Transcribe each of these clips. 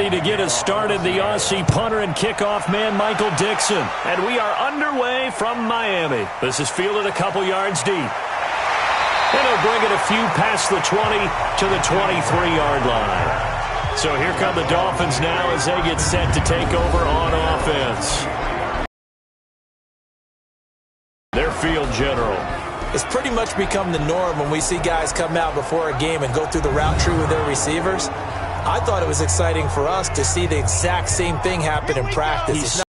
ready to get us started, the Aussie punter and kickoff man, Michael Dixon. And we are underway from Miami. This is fielded a couple yards deep. And he'll bring it a few past the 20 to the 23-yard line. So here come the Dolphins now as they get set to take over on offense. Their field general. It's pretty much become the norm when we see guys come out before a game and go through the route tree with their receivers. I thought it was exciting for us to see the exact same thing happen in practice.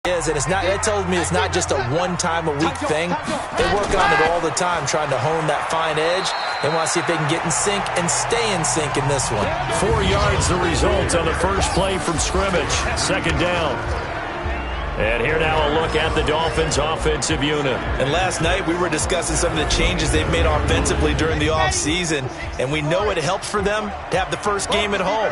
That told me it's not just a one-time-a-week thing. They work on it all the time, trying to hone that fine edge. They want to see if they can get in sync and stay in sync in this one. 4 yards the result on the first play from scrimmage. Second down. And here now a look at the Dolphins' offensive unit. And last night we were discussing some of the changes they've made offensively during the offseason, and we know it helps for them to have the first game at home.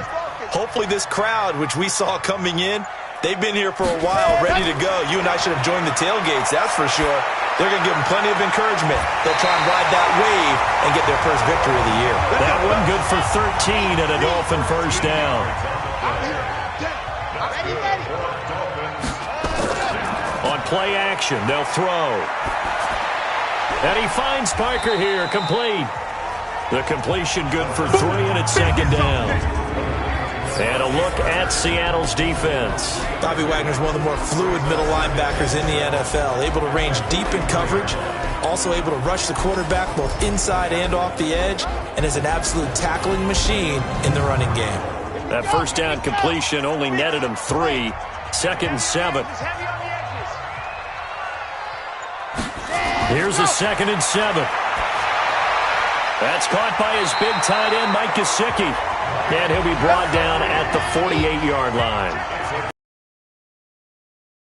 Hopefully this crowd, which we saw coming in, they've been here for a while, ready to go. You and I should have joined the tailgates, that's for sure. They're going to give them plenty of encouragement. They'll try and ride that wave and get their first victory of the year. That one good for 13 and a Dolphin first down. On play action, they'll throw. And he finds Parker here, complete. The completion good for 3 and it's second down. And a look at Seattle's defense. Bobby Wagner's one of the more fluid middle linebackers in the NFL. Able to range deep in coverage. Also able to rush the quarterback both inside and off the edge. And is an absolute tackling machine in the running game. That first down completion only netted him 3. Second and 7. Here's a second and 7. That's caught by his big tight end, Mike Gesicki. And he'll be brought down at the 48-yard line.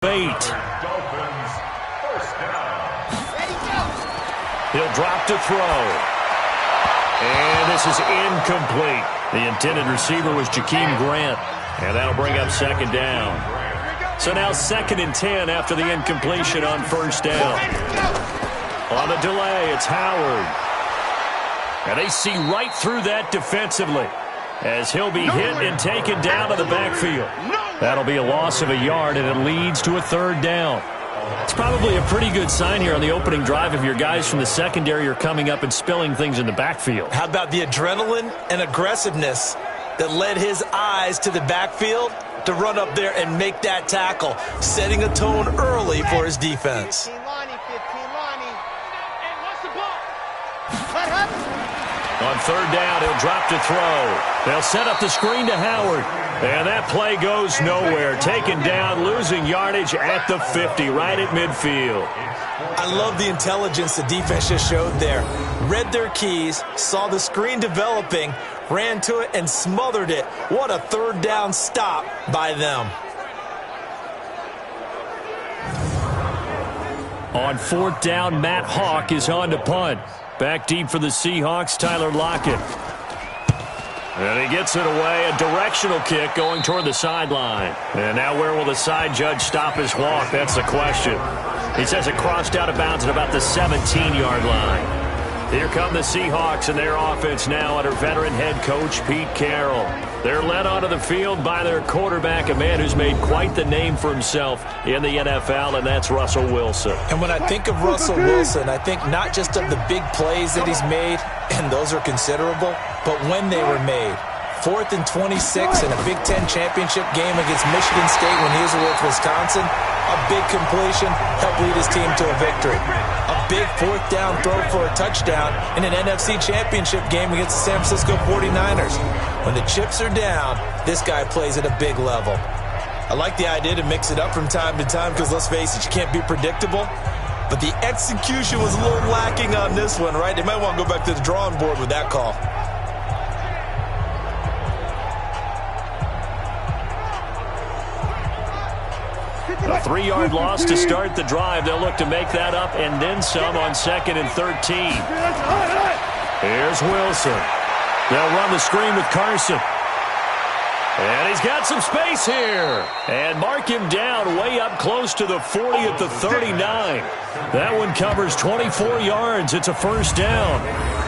8. He'll drop to throw. And this is incomplete. The intended receiver was Jakeem Grant. And that'll bring up second down. So now second and 10 after the incompletion on first down. On the delay, it's Howard. And they see right through that defensively as he'll be hit and taken down to the backfield. That'll be a loss of a yard, and it leads to a third down. It's probably a pretty good sign here on the opening drive if your guys from the secondary are coming up and spilling things in the backfield. How about the adrenaline and aggressiveness that led his eyes to the backfield to run up there and make that tackle, setting a tone early for his defense. On third down, he'll drop to throw. They'll set up the screen to Howard. And that play goes nowhere. Taken down, losing yardage at the 50, right at midfield. I love the intelligence the defense just showed there. Read their keys, saw the screen developing, ran to it, and smothered it. What a third down stop by them. On fourth down, Matt Hawk is on to punt. Back deep for the Seahawks, Tyler Lockett. And he gets it away, a directional kick going toward the sideline. And now where will the side judge stop his walk? That's the question. He says it crossed out of bounds at about the 17-yard line. Here come the Seahawks and their offense now under veteran head coach Pete Carroll. They're led onto the field by their quarterback, a man who's made quite the name for himself in the NFL, and that's Russell Wilson. And when I think of Russell Wilson, I think not just of the big plays that he's made, and those are considerable, but when they were made. 4th and 26 in a Big Ten championship game against Michigan State when he was with Wisconsin. A big completion helped lead his team to a victory. A big 4th down throw for a touchdown in an NFC championship game against the San Francisco 49ers. When the chips are down, this guy plays at a big level. I like the idea to mix it up from time to time because, let's face it, you can't be predictable. But the execution was a little lacking on this one, right? They might want to go back to the drawing board with that call. A 3-yard loss to start the drive. They'll look to make that up and then some on 2nd and 13. Here's Wilson. They'll run the screen with Carson. And he's got some space here. And mark him down way up close to the 40 at the 39. That one covers 24 yards. It's a first down.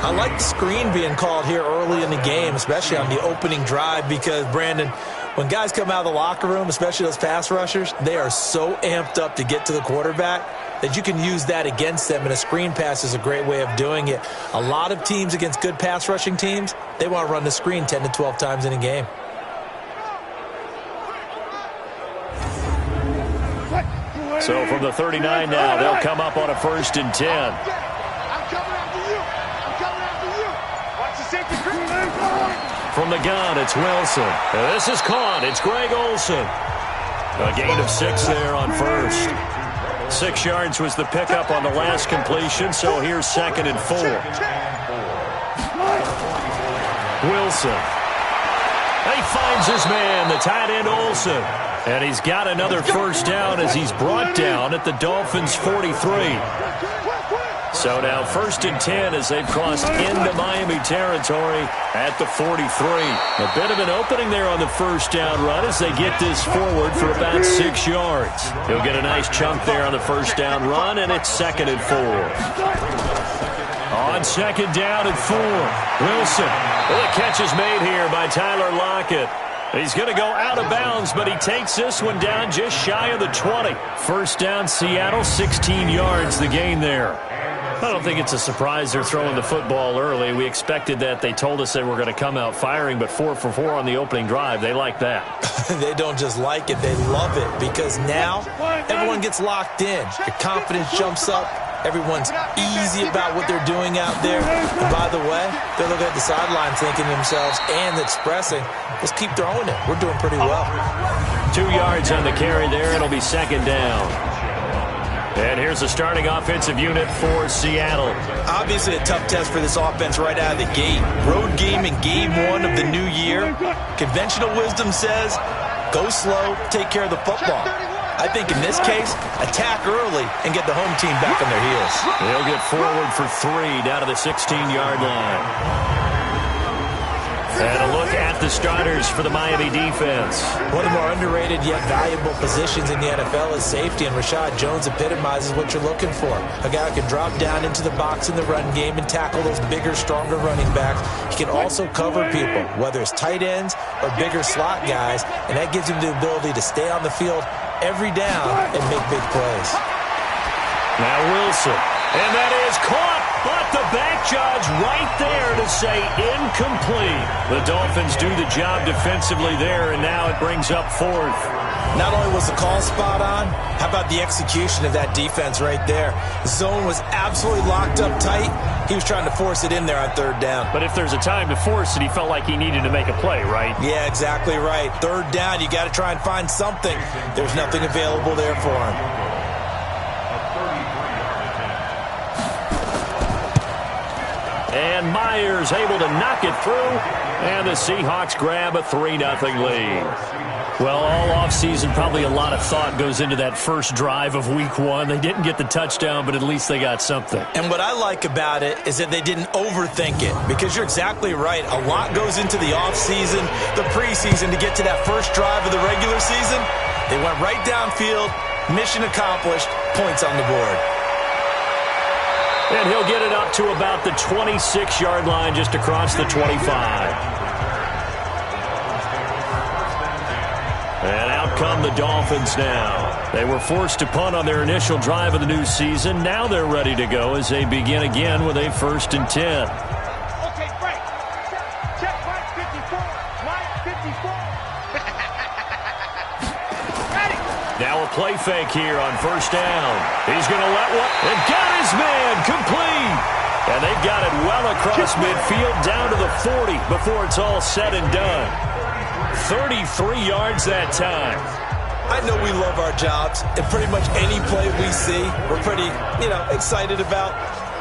I like the screen being called here early in the game, especially on the opening drive, because, Brandon, when guys come out of the locker room, especially those pass rushers, they are so amped up to get to the quarterback that you can use that against them, and a screen pass is a great way of doing it. A lot of teams against good pass rushing teams, they want to run the screen 10 to 12 times in a game. So from the 39 now, they'll come up on a 1st and 10. I'm coming after you. I'm coming after you. Watch the safety. From the gun, it's Wilson. And this is caught. It's Greg Olsen. A gain of 6 there on 1st. 6 yards was the pickup on the last completion, so here's 2nd and 4. Wilson. He finds his man, the tight end Olsen. And he's got another first down as he's brought down at the Dolphins' 43. So now 1st and 10 as they've crossed into Miami territory at the 43. A bit of an opening there on the first down run as they get this forward for about 6 yards. He'll get a nice chunk there on the first down run, and it's 2nd and 4. On 2nd down and 4, Wilson. Well, the catch is made here by Tyler Lockett. He's going to go out of bounds, but he takes this one down just shy of the 20. First down, Seattle, 16 yards, the gain there. I don't think it's a surprise they're throwing the football early. We expected that. They told us they were going to come out firing, but 4 for 4 on the opening drive. They like that. They don't just like it, they love it, because now everyone gets locked in. Your confidence jumps up. Everyone's easy about what they're doing out there. And by the way, they're looking at the sideline thinking to themselves and expressing, let's keep throwing it. We're doing pretty well. 2 yards on the carry there. It'll be 2nd down. And here's the starting offensive unit for Seattle. Obviously a tough test for this offense right out of the gate. Road game in game 1 of the new year. Conventional wisdom says, go slow, take care of the football. I think in this case, attack early and get the home team back on their heels. They'll get forward for 3 down to the 16-yard line. And a look at the starters for the Miami defense. One of the more underrated yet valuable positions in the NFL is safety, and Rashad Jones epitomizes what you're looking for. A guy who can drop down into the box in the run game and tackle those bigger, stronger running backs. He can also cover people, whether it's tight ends or bigger slot guys, and that gives him the ability to stay on the field every down and make big plays. Now Wilson, and that is caught, but the back judge right there to say incomplete. The Dolphins do the job defensively there, and now it brings up 4th. Not only was the call spot on, how about the execution of that defense right there? The zone was absolutely locked up tight. He was trying to force it in there on 3rd down. But if there's a time to force it, he felt like he needed to make a play, right? Yeah, exactly right. 3rd down, you got to try and find something. There's nothing available there for him. And Myers able to knock it through, and the Seahawks grab a 3-0 lead. Well, all offseason, probably a lot of thought goes into that first drive of Week 1. They didn't get the touchdown, but at least they got something. And what I like about it is that they didn't overthink it, because you're exactly right. A lot goes into the offseason, the preseason, to get to that first drive of the regular season. They went right downfield, mission accomplished, points on the board. And he'll get it up to about the 26-yard line, just across the 25. And out come the Dolphins now. They were forced to punt on their initial drive of the new season. Now they're ready to go as they begin again with a 1st and 10. Okay, Frank. Check Mike 54. Mike 54. Ready. Now a play fake here on 1st down. He's going to let one. And got his man complete. And they've got it well across midfield down to the 40 before it's all said and done. 33 yards that time. I know we love our jobs, and pretty much any play we see, we're pretty, excited about.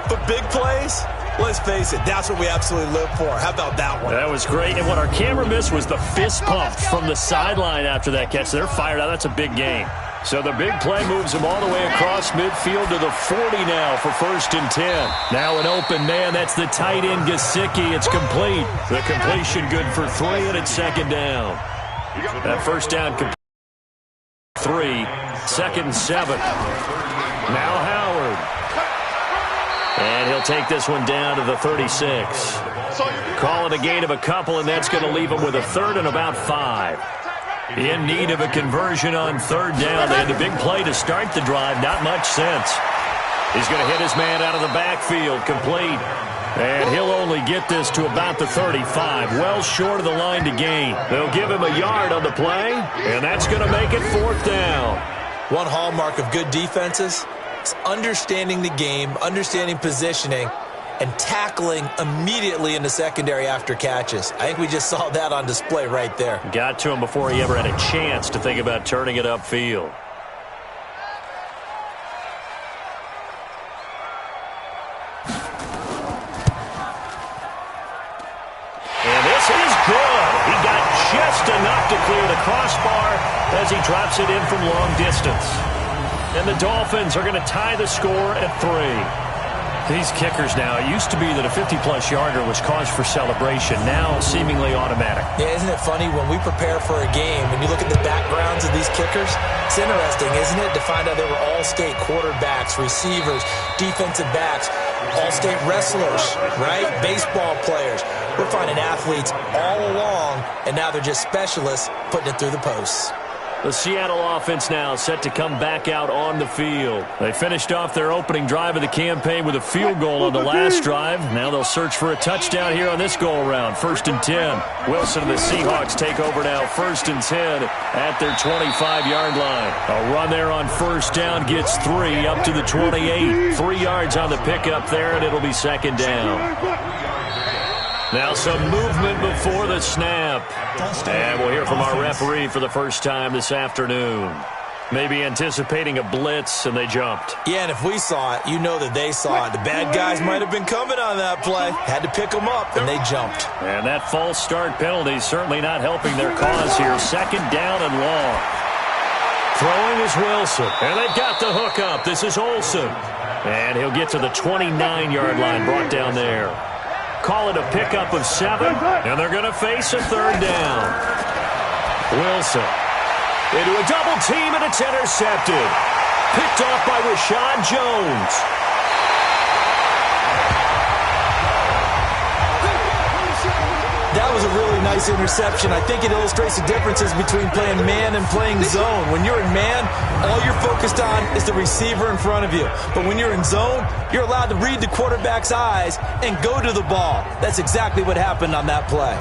But big plays, let's face it, that's what we absolutely live for. How about that one? That was great. And what our camera missed was the fist pump from the sideline after that catch. They're fired out. That's a big game. So the big play moves them all the way across midfield to the 40 now for 1st and 10. Now an open man. That's the tight end, Gesicki. It's complete. The completion good for 3, and it's 2nd down. That first down complete. 3, 2nd and 7. Now Howard. And he'll take this one down to the 36. Call it a gain of a couple, and that's going to leave him with a 3rd and about 5. In need of a conversion on 3rd down. They had a big play to start the drive. Not much sense. He's going to hit his man out of the backfield. Complete. And he'll only get this to about the 35. Well short of the line to gain. They'll give him a yard on the play, and that's going to make it 4th down. One hallmark of good defenses is understanding the game, understanding positioning, and tackling immediately in the secondary after catches. I think we just saw that on display right there. Got to him before he ever had a chance to think about turning it upfield. And this is good. He got just enough to clear the crossbar as he drops it in from long distance. And the Dolphins are going to tie the score at 3. These kickers now, it used to be that a 50-plus yarder was cause for celebration. Now, seemingly automatic. Yeah, isn't it funny? When we prepare for a game, when you look at the backgrounds of these kickers, it's interesting, isn't it, to find out they were all-state quarterbacks, receivers, defensive backs, all-state wrestlers, right? Baseball players. We're finding athletes all along, and now they're just specialists putting it through the posts. The Seattle offense now set to come back out on the field. They finished off their opening drive of the campaign with a field goal on the last drive. Now they'll search for a touchdown here on this go-around. 1st and 10. Wilson and the Seahawks take over now. 1st and 10 at their 25-yard line. A run there on 1st down gets 3 up to the 28. 3 yards on the pickup there, and it'll be 2nd down. Now some movement before the snap. And we'll hear from our referee for the first time this afternoon. Maybe anticipating a blitz, and they jumped. Yeah, and if we saw it, you know that they saw it. The bad guys might have been coming on that play. Had to pick them up, and they jumped. And that false start penalty certainly not helping their cause here. 2nd down and long. Throwing is Wilson, and they've got the hook up. This is Olsen. And he'll get to the 29-yard line, brought down there. Call it a pickup of 7, and they're going to face a 3rd down. Wilson into a double team, and it's intercepted. Picked off by Rashad Jones. That was a really nice interception. I think it illustrates the differences between playing man and playing zone. When you're in man, all you're focused on is the receiver in front of you. But when you're in zone, you're allowed to read the quarterback's eyes and go to the ball. That's exactly what happened on that play.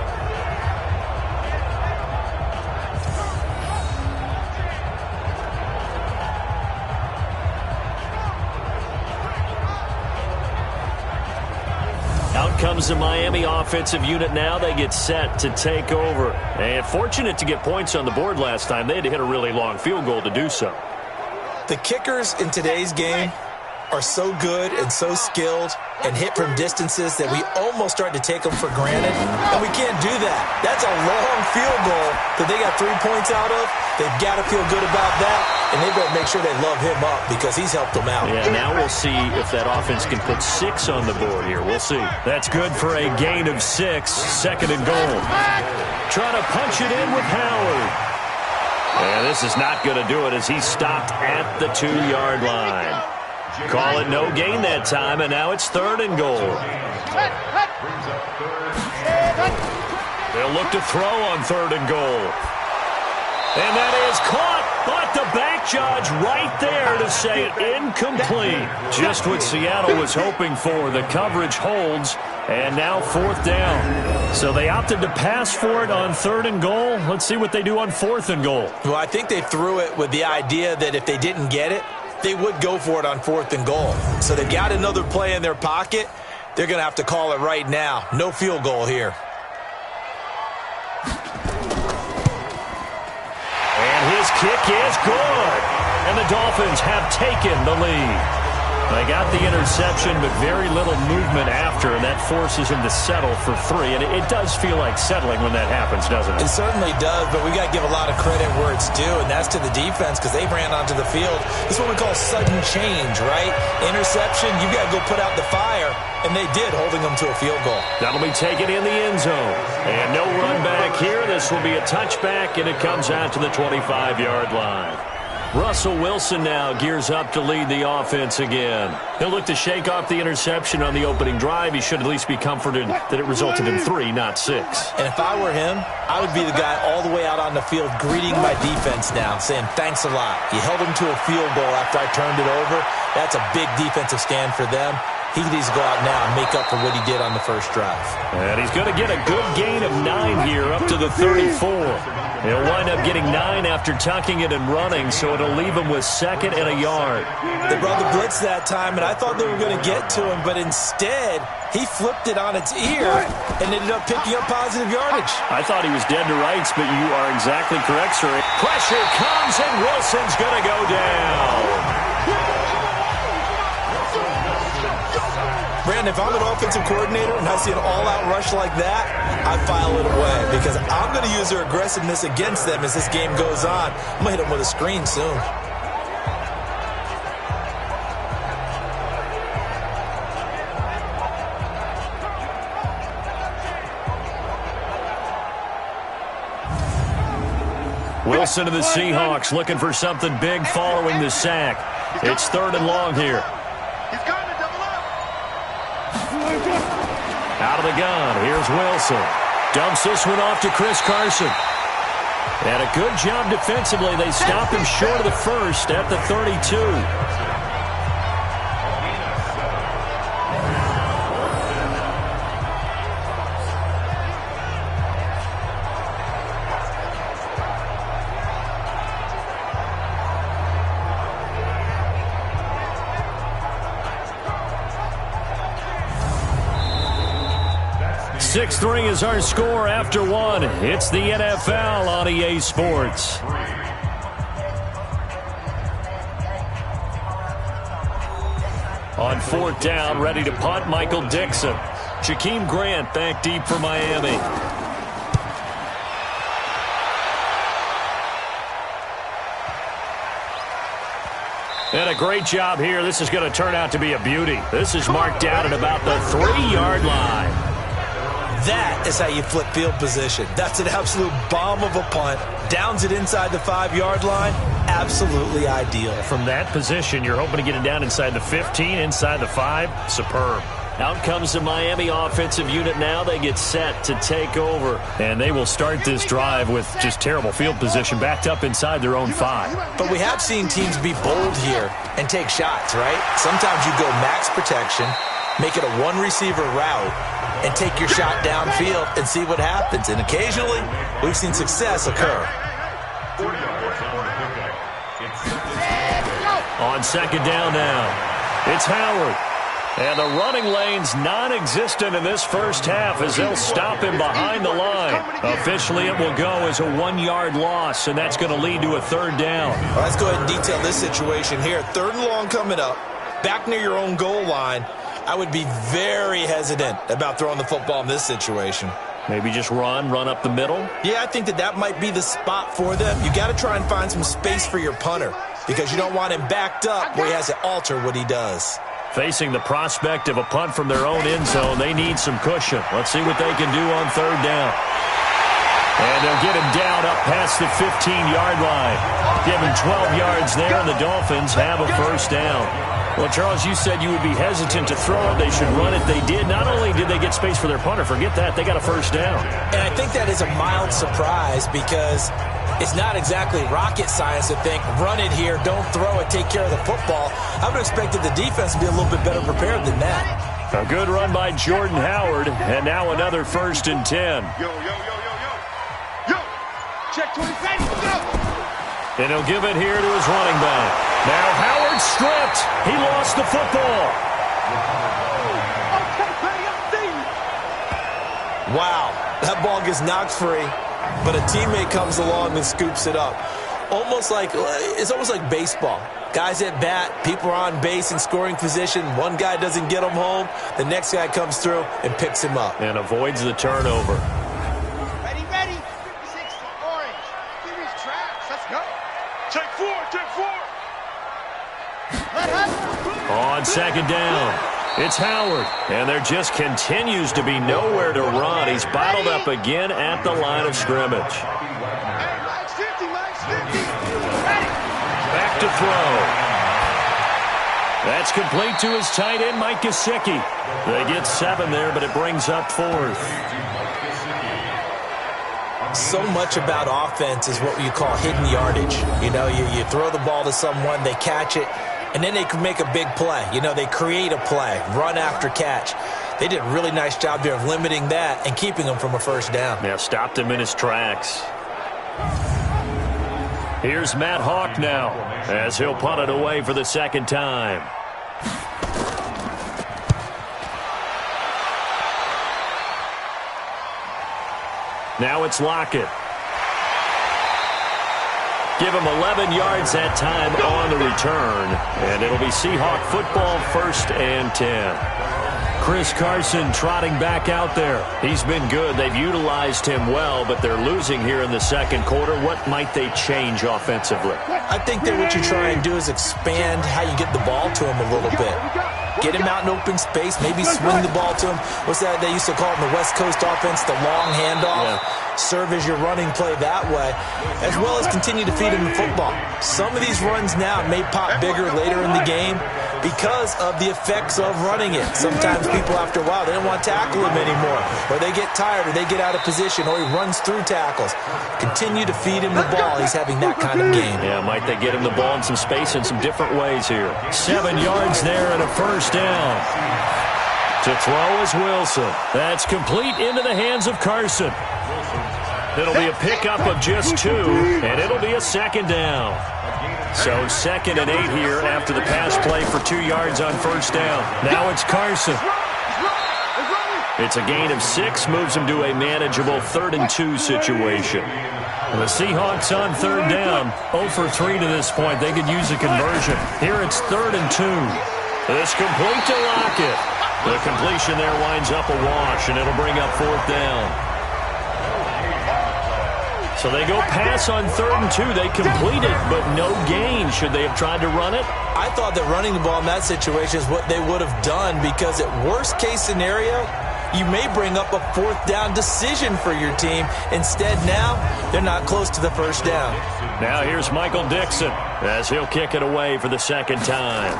Out comes the Miami offensive unit now. They get set to take over. And fortunate to get points on the board last time. They had to hit a really long field goal to do so. The kickers in today's game are so good and so skilled and hit from distances that we almost start to take them for granted, and we can't do that. That's a long field goal that they got 3 points out of. They've got to feel good about that, and they better make sure they love him up because he's helped them out. Yeah, now we'll see if that offense can put 6 on the board here. We'll see. That's good for a gain of 6, 2nd and goal. Trying to punch it in with Howard. And this is not going to do it as he's stopped at the 2-yard line. Call it no gain that time, and now it's 3rd and goal. They'll look to throw on 3rd and goal. And that is caught, but the back judge right there to say it incomplete. Just what Seattle was hoping for. The coverage holds, and now 4th down. So they opted to pass for it on 3rd and goal. Let's see what they do on 4th and goal. Well, I think they threw it with the idea that if they didn't get it, they would go for it on 4th and goal. So they got another play in their pocket. They're going to have to call it right now. No field goal here. And his kick is good. And the Dolphins have taken the lead. They got the interception, but very little movement after, and that forces him to settle for 3. And it does feel like settling when that happens, doesn't it? It certainly does, but we got to give a lot of credit where it's due, and that's to the defense because they ran onto the field. This is what we call sudden change, right? Interception, you got to go put out the fire, and they did, holding them to a field goal. That'll be taken in the end zone. And no run back here. This will be a touchback, and it comes out to the 25-yard line. Russell Wilson now gears up to lead the offense again. He'll look to shake off the interception on the opening drive. He should at least be comforted that it resulted in 3, not 6. And if I were him, I would be the guy all the way out on the field greeting my defense now, saying thanks a lot. You held him to a field goal after I turned it over. That's a big defensive stand for them. He needs to go out now and make up for what he did on the first drive. And he's going to get a good gain of 9 here up to the 34. He'll wind up getting 9 after tucking it and running, so it'll leave him with 2nd and a yard. They brought the blitz that time, and I thought they were going to get to him, but instead he flipped it on its ear and ended up picking up positive yardage. I thought he was dead to rights, but you are exactly correct, sir. Pressure comes, and Wilson's going to go down. Brandon, if I'm an offensive coordinator and I see an all-out rush like that, I file it away because I'm going to use their aggressiveness against them as this game goes on. I'm going to hit them with a screen soon. Wilson to the Seahawks looking for something big following the sack. It's 3rd and long here. Out of the gun, here's Wilson. Dumps this one off to Chris Carson. And a good job defensively. They stop him short of the first at the 32. 6-3 is our score after 1. It's the NFL on EA Sports. On 4th down, ready to punt, Michael Dixon. Jakeem Grant back deep for Miami. And a great job here. This is going to turn out to be a beauty. This is marked out at about the 3-yard line. That is how you flip field position. That's an absolute bomb of a punt. Downs it inside the 5-yard line. Absolutely ideal. From that position, you're hoping to get it down inside the 15, inside the 5. Superb. Out comes the Miami offensive unit now. They get set to take over. And they will start this drive with just terrible field position backed up inside their own 5. But we have seen teams be bold here and take shots, right? Sometimes you go max protection, make it a one-receiver route, and take your shot downfield and see what happens. And occasionally, we've seen success occur. On 2nd down now, it's Howard. And the running lane's non-existent in this first half as they'll stop him behind the line. Officially, it will go as a 1-yard loss, and that's going to lead to a 3rd down. Well, let's go ahead and detail this situation here. 3rd and long coming up, back near your own goal line. I would be very hesitant about throwing the football in this situation. Maybe just run up the middle? Yeah, I think that might be the spot for them. You got to try and find some space for your punter because you don't want him backed up where he has to alter what he does. Facing the prospect of a punt from their own end zone, they need some cushion. Let's see what they can do on 3rd down. And they'll get him down up past the 15-yard line. Give him 12 yards there, and the Dolphins have a 1st down. Well, Charles, you said you would be hesitant to throw it. They should run it. They did. Not only did they get space for their punter, forget that, they got a 1st down. And I think that is a mild surprise because it's not exactly rocket science to think, run it here, don't throw it, take care of the football. I would have expected the defense to be a little bit better prepared than that. A good run by Jordan Howard, and now another 1st and 10. Yo, check 20 seconds, go! And he'll give it here to his running back. Now Howard stripped. He lost the football. Wow, that ball gets knocked free, but a teammate comes along and scoops it up. almost like baseball. Guys at bat, people are on base in scoring position. One guy doesn't get him home. The next guy comes through and picks him up. And avoids the turnover. Ready, ready. 56 orange. Serious traps. Let's go. Take four, take four. On second down, it's Howard. And there just continues to be nowhere to run. He's bottled up again at the line of scrimmage. Hey, Mike's 50, Mike's 50. Ready. Back to throw. That's complete to his tight end, Mike Gesicki. They get 7 there, but it brings up 4th. So much about offense is what you call hidden yardage. You know, you throw the ball to someone, they catch it, and then they can make a big play. You know, they create a play, run after catch. They did a really nice job there of limiting that and keeping him from a first down. Yeah, stopped him in his tracks. Here's Matt Hawk now as he'll punt it away for the second time. Now it's Lockett. Give him 11 yards that time on the return. And it'll be Seahawk football, 1st and 10. Chris Carson trotting back out there. He's been good. They've utilized him well, but they're losing here in the second quarter. What might they change offensively? I think that what you try and do is expand how you get the ball to him a little bit. Get him out in open space, maybe swing the ball to him. What's that they used to call it in the West Coast offense, the long handoff? Yeah. Serve as your running play that way, as well as continue to feed him the football. Some of these runs now may pop bigger later in the game because of the effects of running it. Sometimes people, after a while, they don't want to tackle him anymore, or they get tired, or they get out of position, or he runs through tackles. Continue to feed him the ball. He's having that kind of game. Yeah, might they get him the ball in some space in some different ways here. 7 yards there and a first down. To throw is Wilson. That's complete into the hands of Carson. It'll be a pickup of just 2, and it'll be a second down. So 2nd and 8 here after the pass play for 2 yards on first down. Now it's Carson. It's a gain of 6, moves him to a manageable 3rd and 2 situation. And the Seahawks on 3rd down, 0 for 3 to this point. They could use a conversion. Here it's 3rd and 2. It's complete to Lockett. The completion there winds up a wash, and it'll bring up 4th down. So they go pass on 3rd and 2. They complete it, but no gain. Should they have tried to run it? I thought that running the ball in that situation is what they would have done, because at worst case scenario, you may bring up a 4th down decision for your team. Instead, now they're not close to the first down. Now here's Michael Dixon as he'll kick it away for the second time.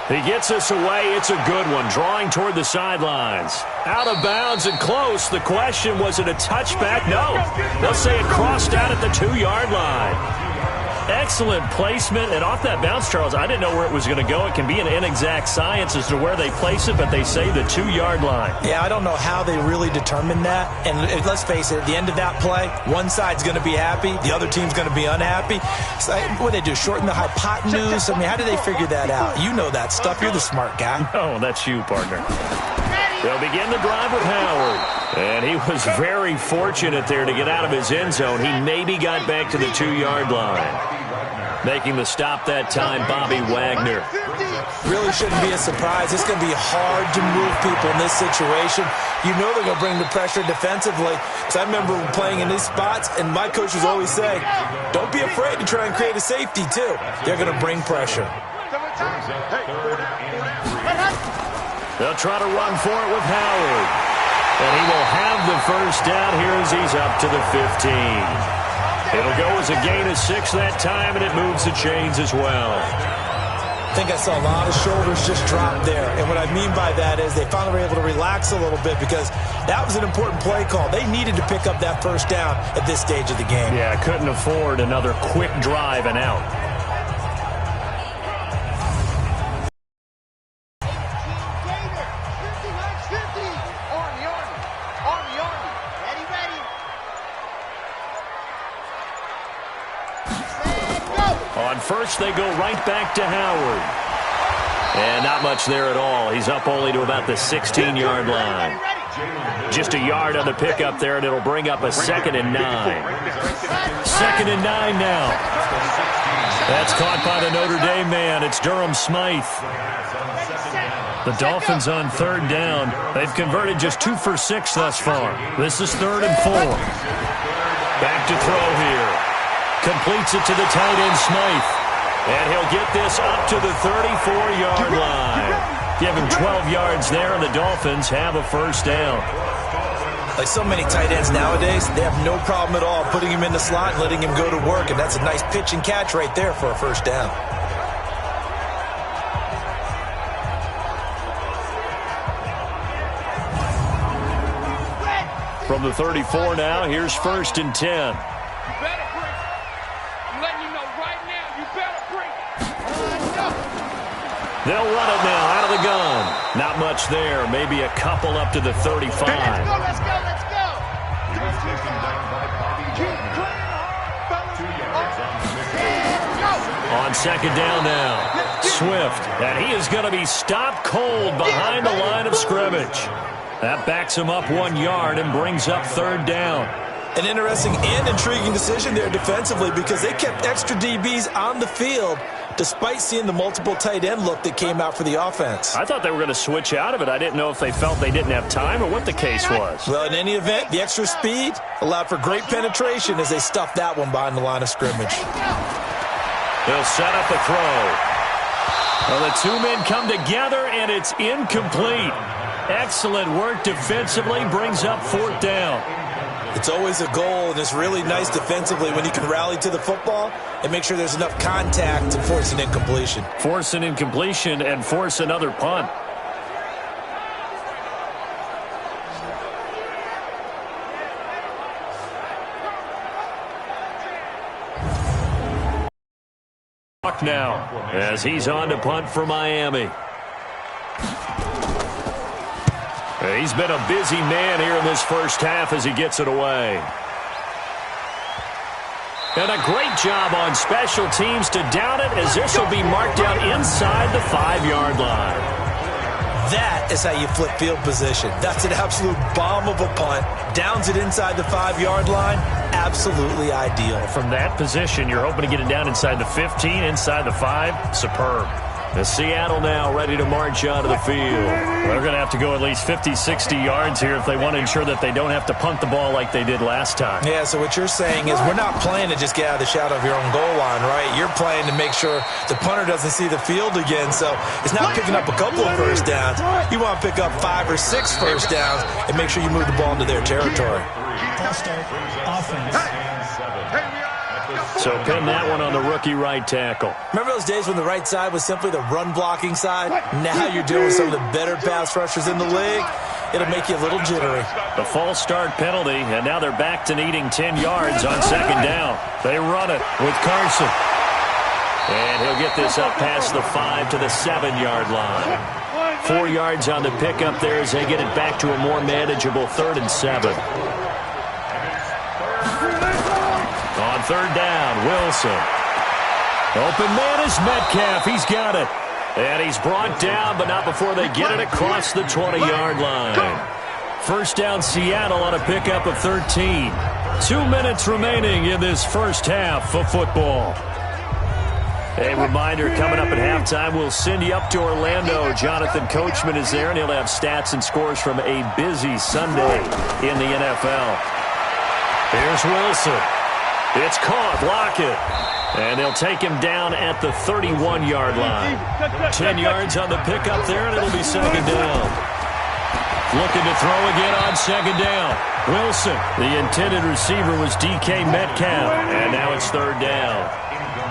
He gets us away. It's a good one. Drawing toward the sidelines. Out of bounds and close. The question, was it a touchback? No. They'll say it crossed out at the 2-yard line. Excellent placement. And off that bounce, Charles, I didn't know where it was going to go. It can be an inexact science as to where they place it, but they say the 2-yard line. Yeah, I don't know how they really determine that. And let's face it, at the end of that play, one side's going to be happy, the other team's going to be unhappy. So what do they do, shorten the hypotenuse? I mean, how do they figure that out? You know that stuff. You're the smart guy. Oh, that's you, partner. They'll begin the drive with Howard. And he was very fortunate there to get out of his end zone. He maybe got back to the 2-yard line. Making the stop that time, Bobby Wagner. Really shouldn't be a surprise. It's going to be hard to move people in this situation. You know they're going to bring the pressure defensively. Because I remember playing in these spots, and my coaches always say, don't be afraid to try and create a safety, too. They're going to bring pressure. They'll try to run for it with Howard. And he will have the first down here as he's up to the 15. It'll go as a gain of 6 that time, and it moves the chains as well. I think I saw a lot of shoulders just drop there. And what I mean by that is they finally were able to relax a little bit, because that was an important play call. They needed to pick up that first down at this stage of the game. Yeah, couldn't afford another quick drive and out. On first, they go right back to Howard. And not much there at all. He's up only to about the 16-yard line. Just a yard on the pickup there, and it'll bring up a 2nd and 9. 2nd and 9 now. That's caught by the Notre Dame man. It's Durham Smythe. The Dolphins on 3rd down. They've converted just 2 for 6 thus far. This is 3rd and 4. Back to throw here. Completes it to the tight end, Smythe. And he'll get this up to the 34-yard line. Give him 12 yards there, and the Dolphins have a 1st down. Like so many tight ends nowadays, they have no problem at all putting him in the slot and letting him go to work, and that's a nice pitch and catch right there for a 1st down. From the 34 now, here's 1st and 10. You better bring it. I'm letting you know right now, you better bring it. They'll run it now out of the gun. Not much there. Maybe a couple up to the 35. Let's go. On 2nd down now, Swift. And he is going to be stopped cold behind the line of scrimmage. That backs him up 1 yard and brings up 3rd down. An interesting and intriguing decision there defensively because they kept extra DBs on the field despite seeing the multiple tight end look that came out for the offense. I thought they were going to switch out of it. I didn't know if they felt they didn't have time or what the case was. Well, in any event, the extra speed allowed for great penetration as they stuffed that one behind the line of scrimmage. They'll set up a throw. Well, the 2 men come together, and it's incomplete. Excellent work defensively, brings up 4th down. It's always a goal, and it's really nice defensively when you can rally to the football and make sure there's enough contact to force an incompletion. Force an incompletion and force another punt. Now, as he's on to punt for Miami. He's been a busy man here in this 1st half as he gets it away. And a great job on special teams to down it, as this will be marked out inside the 5-yard line. That is how you flip field position. That's an absolute bomb of a punt. Downs it inside the 5-yard line. Absolutely ideal. From that position, you're hoping to get it down inside the 15, inside the 5. Superb. The Seattle now ready to march onto the field. They're going to have to go at least 50, 60 yards here if they want to ensure that they don't have to punt the ball like they did last time. Yeah, so what you're saying is we're not playing to just get out of the shadow of your own goal line, right? You're playing to make sure the punter doesn't see the field again. So it's not picking up a couple of 1st downs. You want to pick up 5 or 6 1st downs and make sure you move the ball into their territory. Offense. So pin that one on the rookie right tackle. Remember those days when the right side was simply the run-blocking side? Now you're dealing with some of the better pass rushers in the league. It'll make you a little jittery. The false start penalty, and now they're back to needing 10 yards on 2nd down. They run it with Carson. And he'll get this up past the 5 to the 7-yard line. 4 yards on the pickup there as they get it back to a more manageable 3rd and 7. On 3rd down, Wilson. Open man is Metcalf. He's got it. And he's brought down, but not before they get it across the 20-yard line. 1st down, Seattle on a pickup of 13. 2 minutes remaining in this 1st half of football. A reminder, coming up at halftime, we'll send you up to Orlando. Jonathan Coachman is there, and he'll have stats and scores from a busy Sunday in the NFL. Here's Wilson. It's caught. Lockett. And they'll take him down at the 31-yard line. 10 yards on the pickup there, and it'll be 2nd down. Looking to throw again on 2nd down. Wilson. The intended receiver was DK Metcalf. And now it's 3rd down.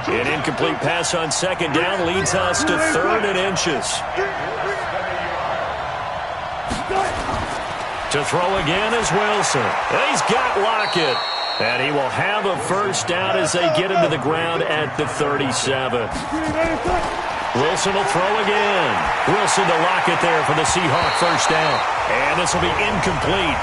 An incomplete pass on 2nd down leads us to 3rd and inches. To throw again is Wilson. And he's got Lockett. And he will have a 1st down as they get him to the ground at the 37. Wilson will throw again. Wilson to Lockett there for the Seahawks 1st down. And this will be incomplete.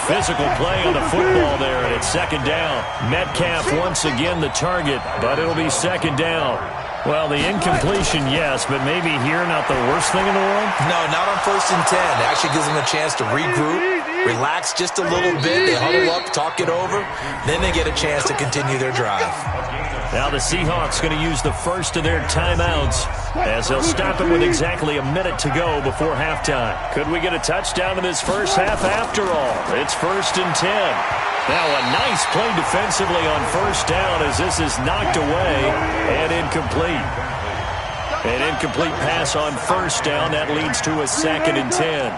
Physical play on the football there, and it's 2nd down. Metcalf once again the target, but it'll be 2nd down. Well, the incompletion, yes, but maybe here not the worst thing in the world? No, not on 1st and 10. It actually gives them a chance to regroup, relax just a little bit. They huddle up, talk it over. Then they get a chance to continue their drive. Now the Seahawks going to use the first of their timeouts as they'll stop it with exactly a minute to go before halftime. Could we get a touchdown in this first half after all? It's 1st and 10. Now a nice play defensively on 1st down as this is knocked away and incomplete. An incomplete pass on 1st down. That leads to a 2nd and 10.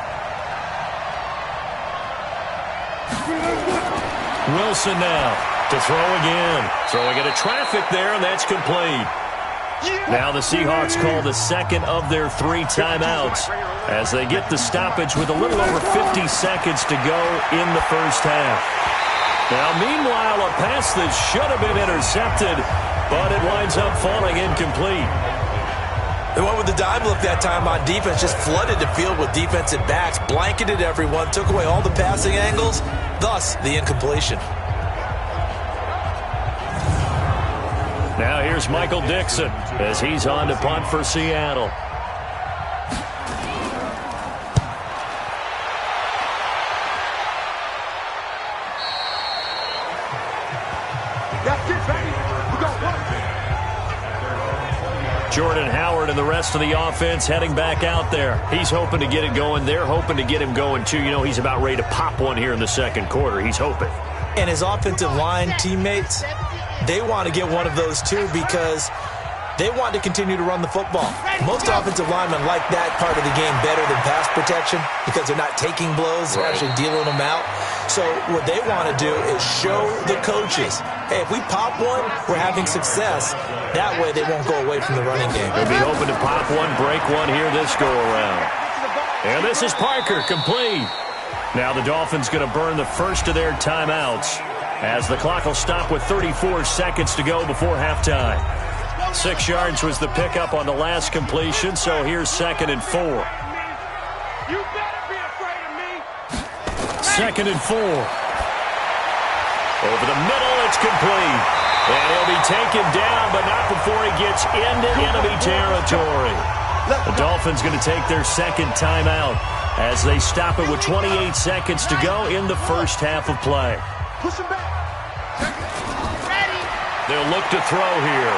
Wilson now to throw again. Throwing into traffic there, and that's complete. Now the Seahawks call the second of their 3 timeouts as they get the stoppage with a little over 50 seconds to go in the first half. Now, meanwhile, a pass that should have been intercepted, but it winds up falling incomplete. They went with the dive look that time on defense, just flooded the field with defensive backs, blanketed everyone, took away all the passing angles, thus the incompletion. Now here's Michael Dixon as he's on to punt for Seattle. Jordan Howard and the rest of the offense heading back out there. He's hoping to get it going. They're hoping to get him going, too. You know, he's about ready to pop one here in the second quarter. He's hoping. And his offensive line teammates, they want to get one of those, too, because they want to continue to run the football. Most offensive linemen like that part of the game better than pass protection because they're not taking blows. They're actually dealing them out. So what they want to do is show the coaches, hey, if we pop one, we're having success. That way they won't go away from the running game. They'll be hoping to pop one, break one here this go-around. And this is Parker, complete. Now the Dolphins going to burn the first of their timeouts as the clock will stop with 34 seconds to go before halftime. 6 yards was the pickup on the last completion, so here's 2nd and 4. You better be afraid of me. 2nd and 4. Over the middle, it's complete. And he'll be taken down, but not before he gets into enemy territory. The Dolphins going to take their second timeout as they stop it with 28 seconds to go in the first half of play. Push him back. They'll look to throw here.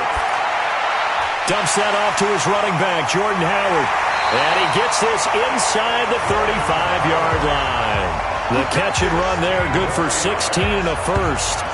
Dumps that off to his running back, Jordan Howard. And he gets this inside the 35-yard line. The catch and run there, good for 16 and a first.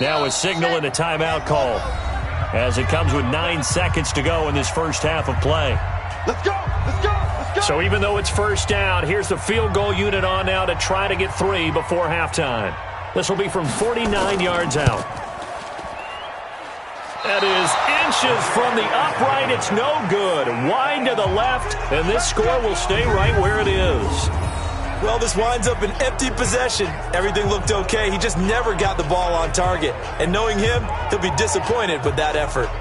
Now a signal and a timeout call as it comes with 9 seconds to go in this first half of play. Let's go. Let's go. Let's go. So even though it's first down, here's the field goal unit on now to try to get 3 before halftime. This will be from 49 yards out. That is inches from the upright. It's no good. Wide to the left, and this score will stay right where it is. Well, this winds up an empty possession. Everything looked okay. He just never got the ball on target. And knowing him, he'll be disappointed with that effort.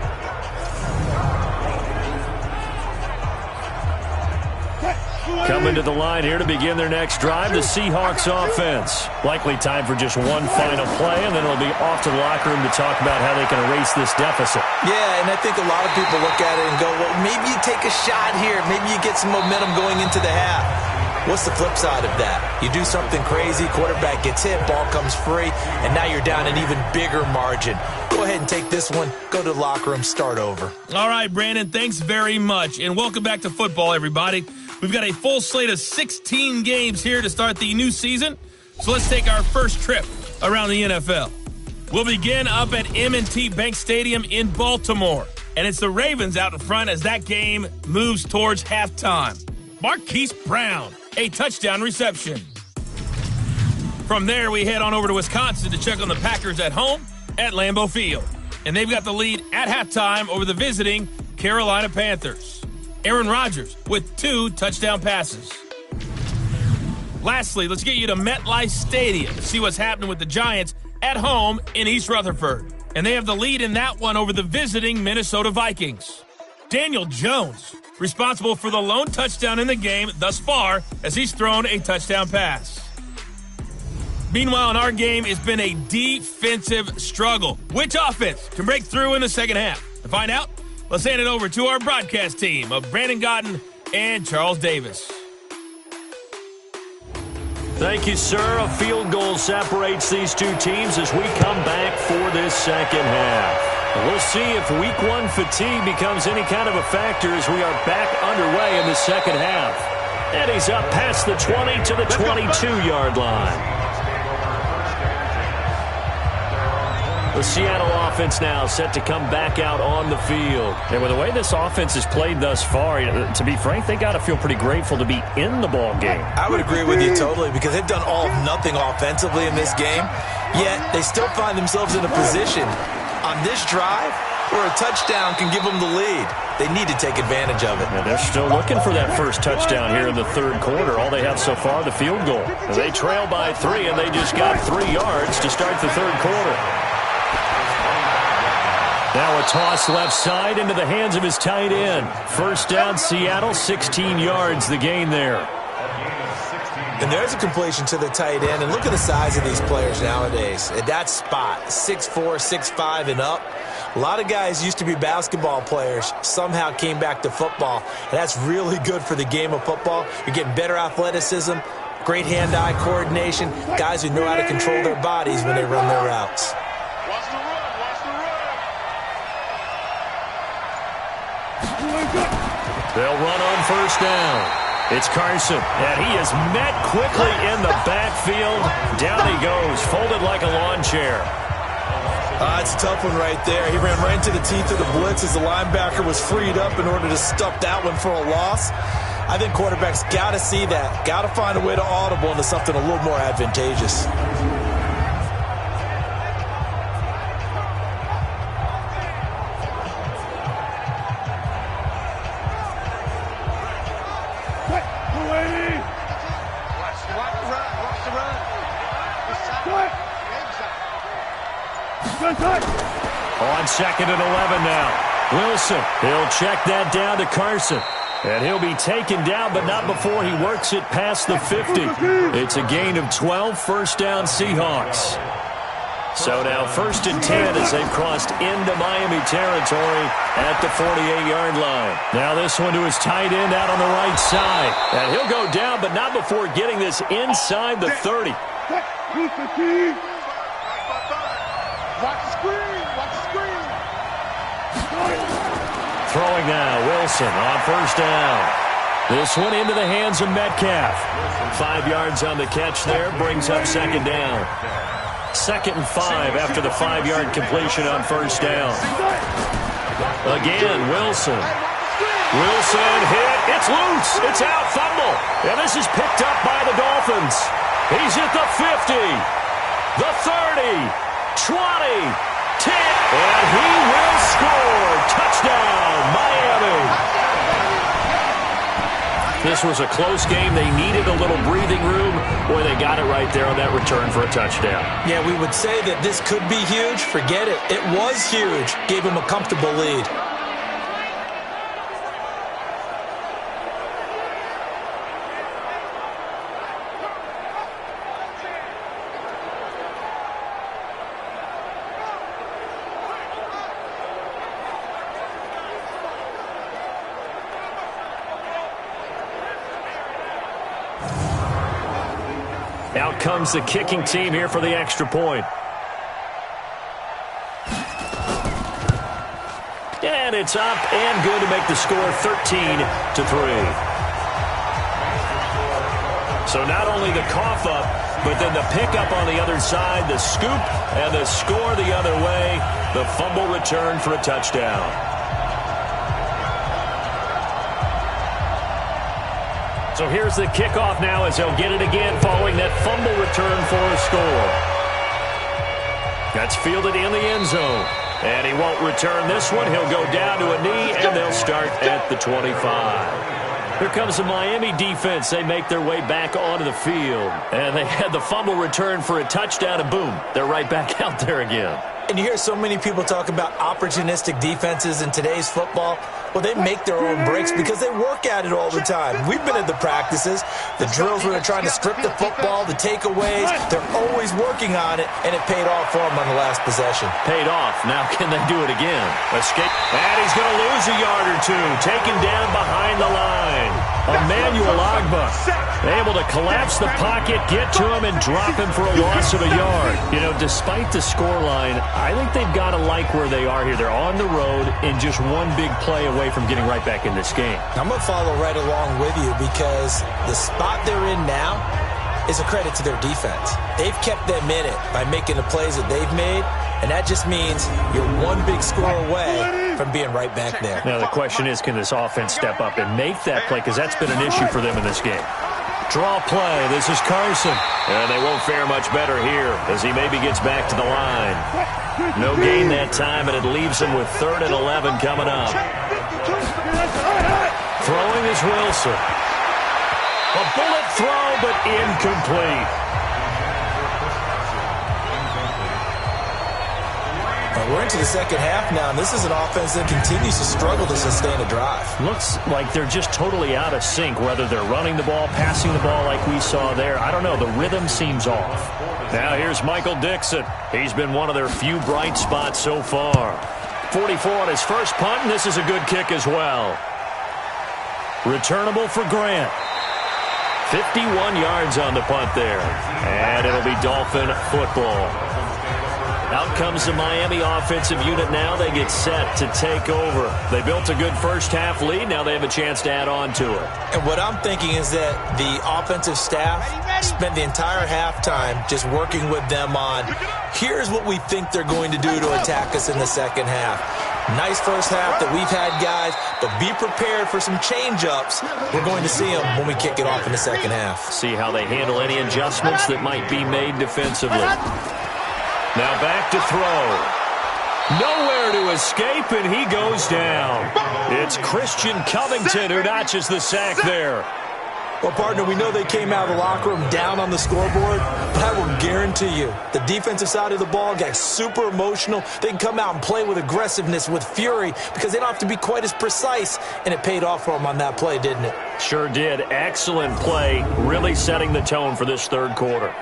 Coming to the line here to begin their next drive, the Seahawks offense. Likely time for just one final play, and then it'll be off to the locker room to talk about how they can erase this deficit. Yeah, and I think a lot of people look at it and go, well, maybe you take a shot here. Maybe you get some momentum going into the half. What's the flip side of that? You do something crazy, quarterback gets hit, ball comes free, and now you're down an even bigger margin. Go ahead and take this one, go to the locker room, start over. All right, Brandon, thanks very much, and welcome back to football, everybody. We've got a full slate of 16 games here to start the new season, so let's take our first trip around the NFL. We'll begin up at M&T Bank Stadium in Baltimore, and it's the Ravens out in front as that game moves towards halftime. Marquise Brown, a touchdown reception. From there, we head on over to Wisconsin to check on the Packers at home at Lambeau Field. and they've got the lead at halftime over the visiting Carolina Panthers. Aaron Rodgers with 2 touchdown passes. Lastly, let's get you to MetLife Stadium to see what's happening with the Giants at home in East Rutherford. And they have the lead in that one over the visiting Minnesota Vikings. Daniel Jones, responsible for the lone touchdown in the game thus far as he's thrown a touchdown pass. Meanwhile, in our game, it's been a defensive struggle. Which offense can break through in the second half? To find out, let's hand it over to our broadcast team of Brandon Gotten and Charles Davis. Thank you, sir. A field goal separates these two teams as we come back for this second half. We'll see if week 1 fatigue becomes any kind of a factor as we are back underway in the second half. And he's up past the 20 to the 22-yard line. The Seattle offense now set to come back out on the field. And with the way this offense has played thus far, to be frank, they got to feel pretty grateful to be in the ball game. I would agree with you totally because they've done all of nothing offensively in this game, yet they still find themselves in a position on this drive where a touchdown can give them the lead. They need to take advantage of it. And they're still looking for that first touchdown here in the third quarter. All they have so far, the field goal. They trail by 3, and they just got 3 yards to start the third quarter. Now a toss left side into the hands of his tight end. First down, Seattle, 16 yards the gain there. And there's a completion to the tight end. And look at the size of these players nowadays. At that spot, 6'4", 6'5", and up. A lot of guys used to be basketball players, somehow came back to football. And that's really good for the game of football. You're getting better athleticism, great hand-eye coordination, guys who know how to control their bodies when they run their routes. They'll run on first down. It's Carson, and he is met quickly in the backfield. Down he goes, folded like a lawn chair. It's a tough one right there. He ran right into the teeth of the blitz as the linebacker was freed up in order to stuff that one for a loss. I think quarterbacks got to see that. Got to find a way to audible into something a little more advantageous. On second and 11 now. Wilson, he'll check that down to Carson. And he'll be taken down, but not before he works it past the 50. It's a gain of 12, first down Seahawks. So now first and 10 as they've crossed into Miami territory at the 48-yard line. Now this one to his tight end out on the right side. And he'll go down, but not before getting this inside the 30. Watch the screen! Watch the screen! Throwing now, Wilson on first down. This one into the hands of Metcalf. 5 yards on the catch there, brings up second down. Second and 5 after the 5-yard completion on first down. Again, Wilson. Wilson hit. It's loose. It's out. Fumble. And this is picked up by the Dolphins. He's at the 50, the 30, 20, 10, and he will score. Touchdown, Miami. This was a close game. They needed a little breathing room. Boy, they got it right there on that return for a touchdown. Yeah, we would say that this could be huge. Forget it. It was huge. Gave him a comfortable lead. Out comes the kicking team here for the extra point. And it's up and good to make the score 13-3. So not only the cough up, but then the pickup on the other side, the scoop, and the score the other way. The fumble return for a touchdown. So here's the kickoff now as they'll get it again following that fumble return for a score. That's fielded in the end zone. And he won't return this one. He'll go down to a knee, and they'll start at the 25. Here comes the Miami defense. They make their way back onto the field. And they had the fumble return for a touchdown, and boom, they're right back out there again. And you hear so many people talk about opportunistic defenses in today's football. Well, they make their own breaks because they work at it all the time. We've been at the practices, the drills where they're trying to strip the football, the takeaways. They're always working on it, and it paid off for them on the last possession. Paid off. Now can they do it again? Escape. And he's going to lose a yard or two. Taken down behind the line. Emmanuel Ogbah able to collapse the pocket, get to him, and drop him for a loss of a yard. You know, despite the scoreline, I think they've got to like where they are here. They're on the road and just one big play away from getting right back in this game. I'm going to follow right along with you because the spot they're in now is a credit to their defense. They've kept them in it by making the plays that they've made, and that just means you're one big score away from being right back there. Now the question is, can this offense step up and make that play? Because that's been an issue for them in this game. Draw play. This is Carson. And they won't fare much better here as he maybe gets back to the line. No gain that time, and it leaves him with 3rd and 11 coming up. Throwing is Wilson. A bullet throw, but incomplete. We're into the second half now, and this is an offense that continues to struggle to sustain a drive. Looks like they're just totally out of sync, whether they're running the ball, passing the ball like we saw there. I don't know. The rhythm seems off. Now here's Michael Dixon. He's been one of their few bright spots so far. 44 on his first punt, and this is a good kick as well. Returnable for Grant. 51 yards on the punt there. And it'll be Dolphin football. Out comes the Miami offensive unit now. They get set to take over. They built a good first-half lead. Now they have a chance to add on to it. And what I'm thinking is that the offensive staff spent the entire halftime just working with them on, here's what we think they're going to do to attack us in the second half. Nice first half that we've had, guys, but be prepared for some change-ups. We're going to see them when we kick it off in the second half. See how they handle any adjustments that might be made defensively. Now back to throw. Nowhere to escape, and he goes down. It's Christian Covington who notches the sack there. Well, partner, we know they came out of the locker room down on the scoreboard, but I will guarantee you the defensive side of the ball got super emotional. They can come out and play with aggressiveness, with fury, because they don't have to be quite as precise, and it paid off for them on that play, didn't it? Sure did. Excellent play, really setting the tone for this third quarter.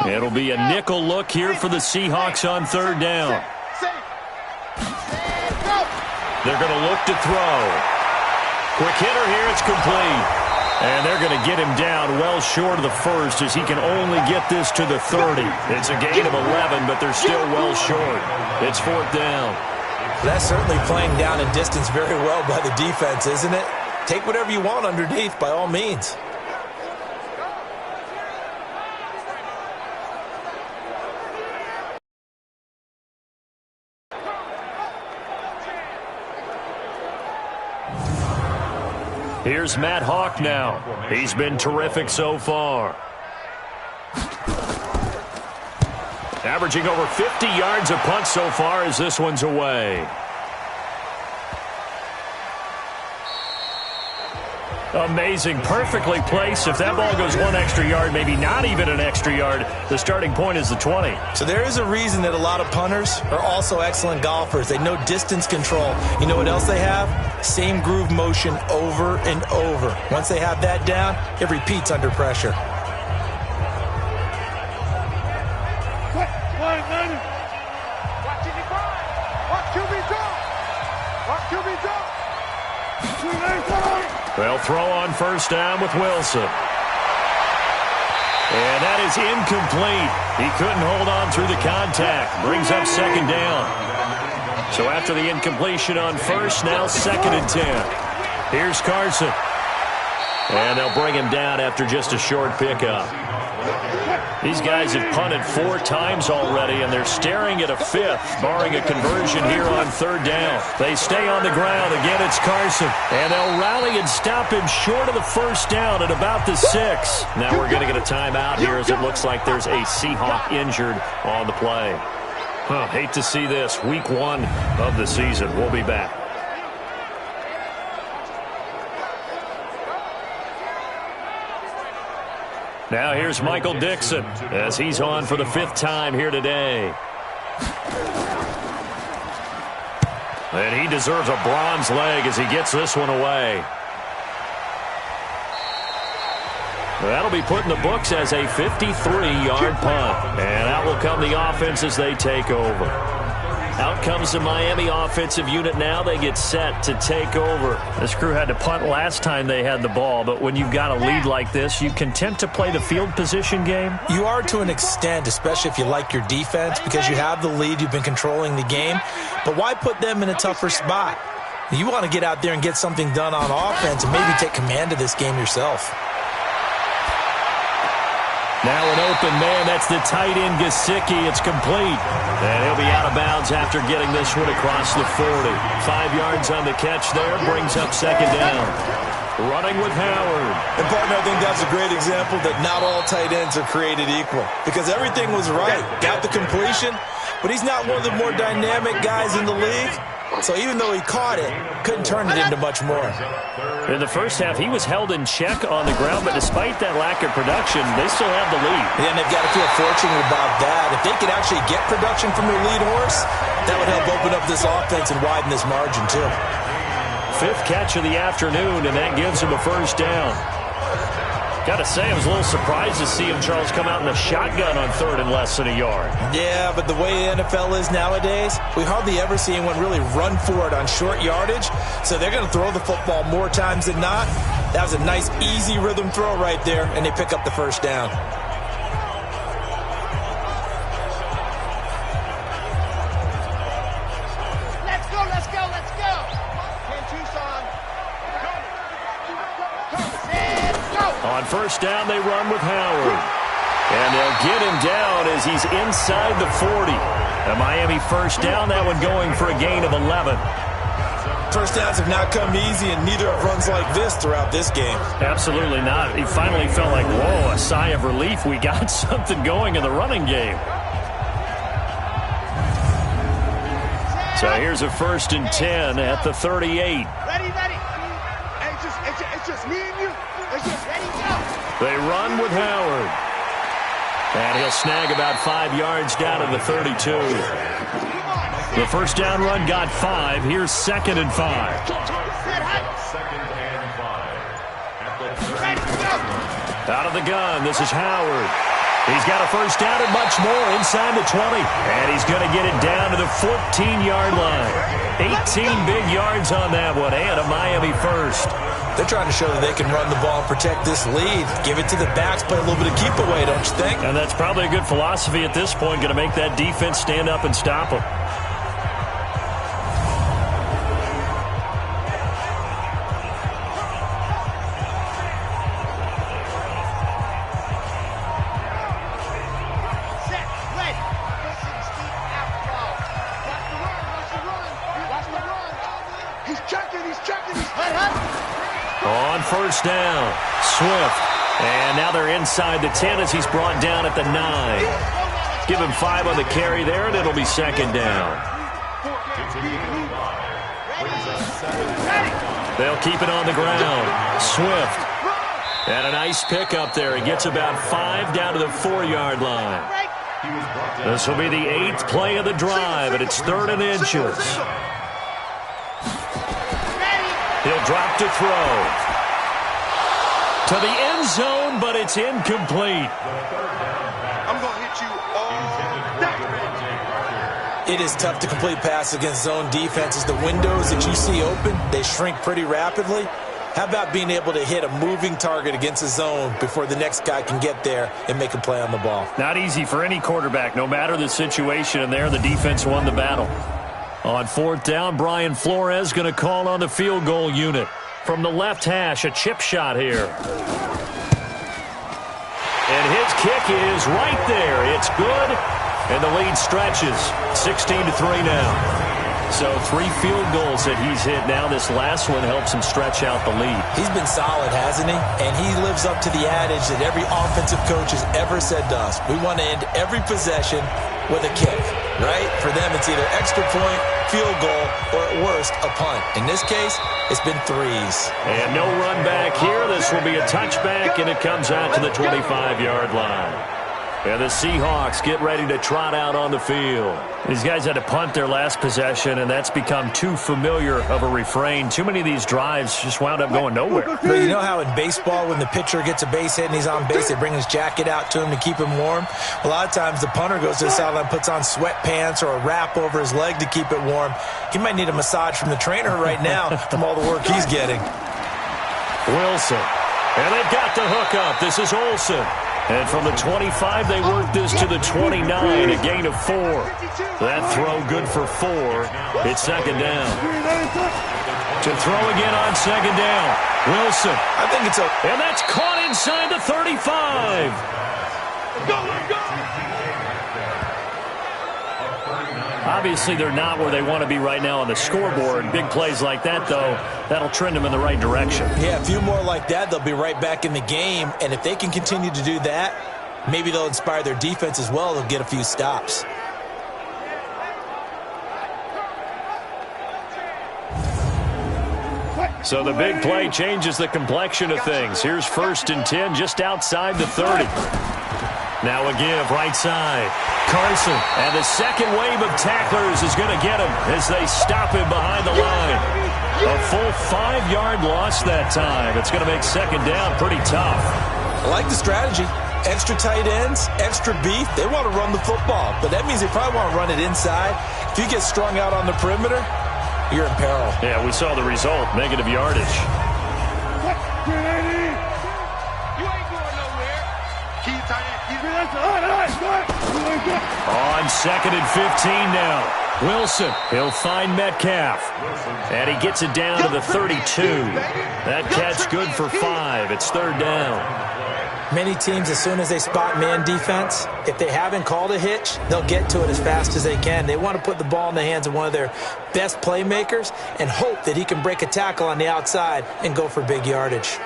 It'll be a nickel look here for the Seahawks on 3rd down. They're going to look to throw. Quick hitter here, it's complete. And they're going to get him down well short of the first as he can only get this to the 30. It's a gain of 11, but they're still well short. It's 4th down. That's certainly playing down and distance very well by the defense, isn't it? Take whatever you want underneath by all means. Here's Matt Hawk now. He's been terrific so far. Averaging over 50 yards a punt so far as this one's away. Amazing. Perfectly placed. If that ball goes one extra yard, maybe not even an extra yard, the starting point is the 20. So there is a reason that a lot of punters are also excellent golfers. They know distance control. You know what else they have? Same groove motion over and over. Once they have that down, it repeats under pressure. They'll throw on 1st down with Wilson. And that is incomplete. He couldn't hold on through the contact. Brings up 2nd down. So after the incompletion on 1st, now 2nd and 10. Here's Carson. And they'll bring him down after just a short pickup. These guys have punted 4 times already, and they're staring at a 5th, barring a conversion here on 3rd down. They stay on the ground. Again, it's Carson. And they'll rally and stop him short of the 1st down at about the 6. Now we're going to get a timeout here as it looks like there's a Seahawk injured on the play. Hate to see this. Week 1 of the season. We'll be back. Now here's Michael Dixon as he's on for the 5th time here today. And he deserves a bronze leg as he gets this one away. That'll be put in the books as a 53-yard punt. And out will come the offense as they take over. Out comes the Miami offensive unit now. They get set to take over. This crew had to punt last time they had the ball, but when you've got a lead like this, you content to play the field position game? You are to an extent, especially if you like your defense, because you have the lead, you've been controlling the game. But why put them in a tougher spot? You want to get out there and get something done on offense and maybe take command of this game yourself. Now an open man. That's the tight end, Gesicki. It's complete. And he'll be out of bounds after getting this one across the 40. 5 yards on the catch there. Brings up 2nd down. Running with Howard. And, partner, I think that's a great example that not all tight ends are created equal. Because everything was right. Got the completion, but he's not one of the more dynamic guys in the league. So even though he caught it, couldn't turn it into much more. In the first half, he was held in check on the ground, but despite that lack of production, they still have the lead. Yeah, and they've got to feel fortunate about that. If they could actually get production from their lead horse, that would help open up this offense and widen this margin, too. 5th catch of the afternoon, and that gives him a 1st down. Got to say, I was a little surprised to see him, Charles, come out in the shotgun on 3rd and less than a yard. Yeah, but the way the NFL is nowadays, we hardly ever see anyone really run for it on short yardage. So they're going to throw the football more times than not. That was a nice, easy rhythm throw right there, and they pick up the 1st down. Let's go, let's go, let's go. Can Tucson. On 1st down, they run with Howard. And they'll get him down as he's inside the 40. A Miami 1st down, that one going for a gain of 11. 1st downs have not come easy, and neither have runs like this throughout this game. Absolutely not. He finally felt like, whoa, a sigh of relief. We got something going in the running game. So here's a 1st and 10 at the 38. Ready. Hey, it's just me and you. It's just ready, go. They run with Howard. And he'll snag about 5 yards down to the 32. The 1st down run got 5. Here's 2nd and 5. Out of the gun, this is Howard. He's got a 1st down and much more inside the 20. And he's going to get it down to the 14-yard line. 18 big yards on that one, and a Miami 1st. They're trying to show that they can run the ball and protect this lead. Give it to the backs, play a little bit of keep away, don't you think? And that's probably a good philosophy at this point, going to make that defense stand up and stop them. On 1st down, Swift. And now they're inside the 10 as he's brought down at the 9. Give him 5 on the carry there, and it'll be 2nd down. They'll keep it on the ground. Swift. And a nice pickup there. He gets about 5 down to the 4-yard line. This will be the 8th play of the drive, and it's 3rd and inches. He'll drop to throw. To the end zone, but it's incomplete. I'm going to hit you all day. It is tough to complete passes against zone defenses. The windows that you see open, they shrink pretty rapidly. How about being able to hit a moving target against a zone before the next guy can get there and make a play on the ball? Not easy for any quarterback, no matter the situation, and there the defense won the battle. On 4th down, Brian Flores going to call on the field goal unit. From the left hash, a chip shot here. And his kick is right there. It's good, and the lead stretches. 16-3 now. So 3 field goals that he's hit now. This last one helps him stretch out the lead. He's been solid, hasn't he? And he lives up to the adage that every offensive coach has ever said to us. We want to end every possession with a kick, right? For them, it's either extra point, field goal, or at worst, a punt. In this case, it's been 3s. And no run back here. This will be a touchback, and it comes out to the 25-yard line. And the Seahawks get ready to trot out on the field. These guys had to punt their last possession, and that's become too familiar of a refrain. Too many of these drives just wound up going nowhere. But you know how in baseball, when the pitcher gets a base hit and he's on base, they bring his jacket out to him to keep him warm? A lot of times the punter goes to the sideline, puts on sweatpants or a wrap over his leg to keep it warm. He might need a massage from the trainer right now from all the work he's getting. Wilson. And they've got the hook up. This is Olsen. And from the 25, they work this to the 29, a gain of 4. That throw good for 4. It's second down. To throw again on second down. Wilson. I think it's a... And that's caught inside the 35. Go! Obviously, they're not where they want to be right now on the scoreboard. Big plays like that, though, that'll trend them in the right direction. Yeah, a few more like that, they'll be right back in the game. And if they can continue to do that, maybe they'll inspire their defense as well. They'll get a few stops. So the big play changes the complexion of things. Here's 1st and 10 just outside the 30. Now a give right side. Carson, and the second wave of tacklers is going to get him as they stop him behind the line. A full 5-yard loss that time. It's going to make second down pretty tough. I like the strategy. Extra tight ends, extra beef. They want to run the football, but that means they probably want to run it inside. If you get strung out on the perimeter, you're in peril. Yeah, we saw the result, negative yardage. You ain't going nowhere. Keep tight end. On 2nd and 15 now. Wilson, he'll find Metcalf. And he gets it down to the 32. That catch good for 5. It's 3rd down. Many teams, as soon as they spot man defense, if they haven't called a hitch, they'll get to it as fast as they can. They want to put the ball in the hands of one of their best playmakers and hope that he can break a tackle on the outside and go for big yardage.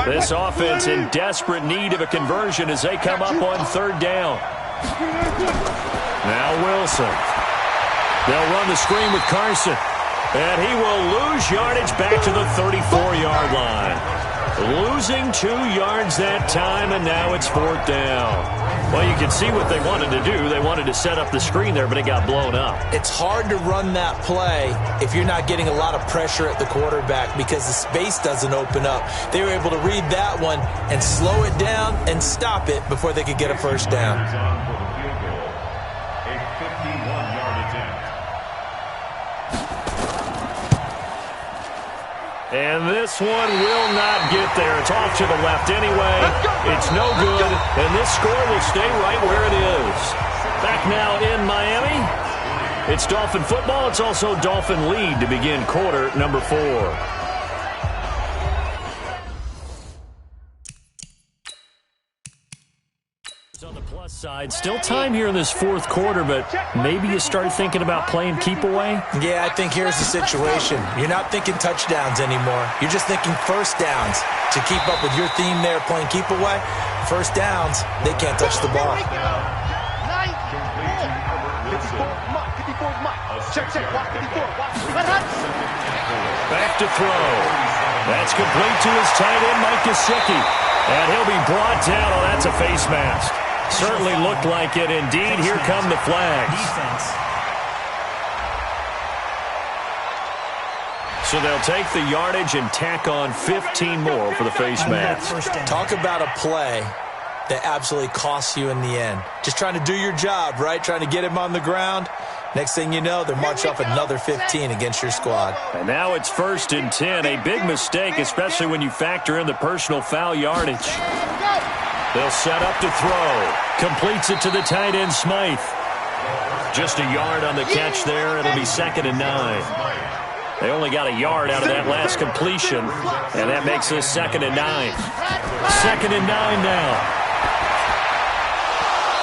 This offense in desperate need of a conversion as they come up on 3rd down. Now Wilson. They'll run the screen with Carson. And he will lose yardage back to the 34-yard line. Losing 2 yards that time, and now it's 4th down. Well, you can see what they wanted to do. They wanted to set up the screen there, but it got blown up. It's hard to run that play if you're not getting a lot of pressure at the quarterback because the space doesn't open up. They were able to read that one and slow it down and stop it before they could get a first down. And this one will not get there. It's off to the left anyway. It's no good, and this score will stay right where it is. Back now in Miami. It's Dolphin football. It's also Dolphin lead to begin quarter number 4. On the plus side, still time here in this 4th quarter, but maybe you start thinking about playing keep away? Yeah, I think here's the situation. You're not thinking touchdowns anymore. You're just thinking first downs. To keep up with your theme there, playing keep away, first downs, they can't touch the ball. 54 Mike. Check. Watch 54. Back to throw. That's complete to his tight end, Mike Gesicki. And he'll be brought down. Oh, that's a face mask. Certainly looked like it. Indeed, here come the flags. Defense. So they'll take the yardage and tack on 15 more for the face mask. Talk about a play that absolutely costs you in the end. Just trying to do your job, right? Trying to get him on the ground. Next thing you know, they're march off another 15 against your squad. And now it's 1st and 10. A big mistake, especially when you factor in the personal foul yardage. They'll set up to throw. Completes it to the tight end, Smythe. Just a yard on the catch there. It'll be 2nd and 9. They only got a yard out of that last completion, and that makes this 2nd and 9. 2nd and 9 now.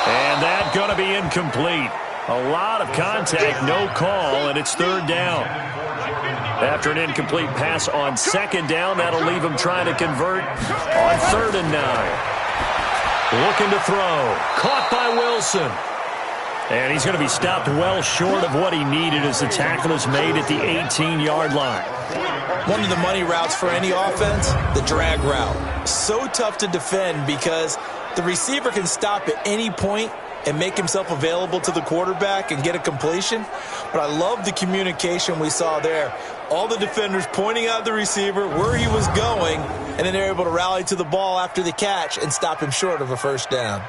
And that's going to be incomplete. A lot of contact, no call, and it's 3rd down. After an incomplete pass on 2nd down, that'll leave him trying to convert on 3rd and 9. Looking to throw. Caught by Wilson. And he's going to be stopped well short of what he needed as the tackle is made at the 18-yard line. One of the money routes for any offense, the drag route. So tough to defend because the receiver can stop at any point and make himself available to the quarterback and get a completion. But I love the communication we saw there. All the defenders pointing out the receiver, where he was going, and then they're able to rally to the ball after the catch and stop him short of a 1st down.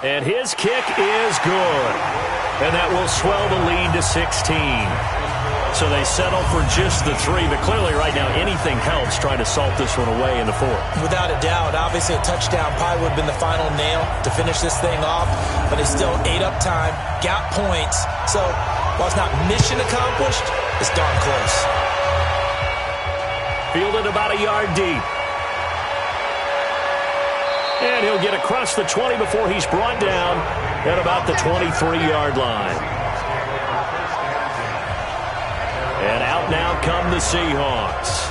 And his kick is good. And that will swell the lead to 16. So they settle for just the 3, but clearly right now anything helps trying to salt this one away in the 4th. Without a doubt, obviously a touchdown probably would have been the final nail to finish this thing off, but it's still ate up time, got points. So while it's not mission accomplished, it's darn close. Fielded about a yard deep. And he'll get across the 20 before he's brought down at about the 23-yard line. And out now come the Seahawks.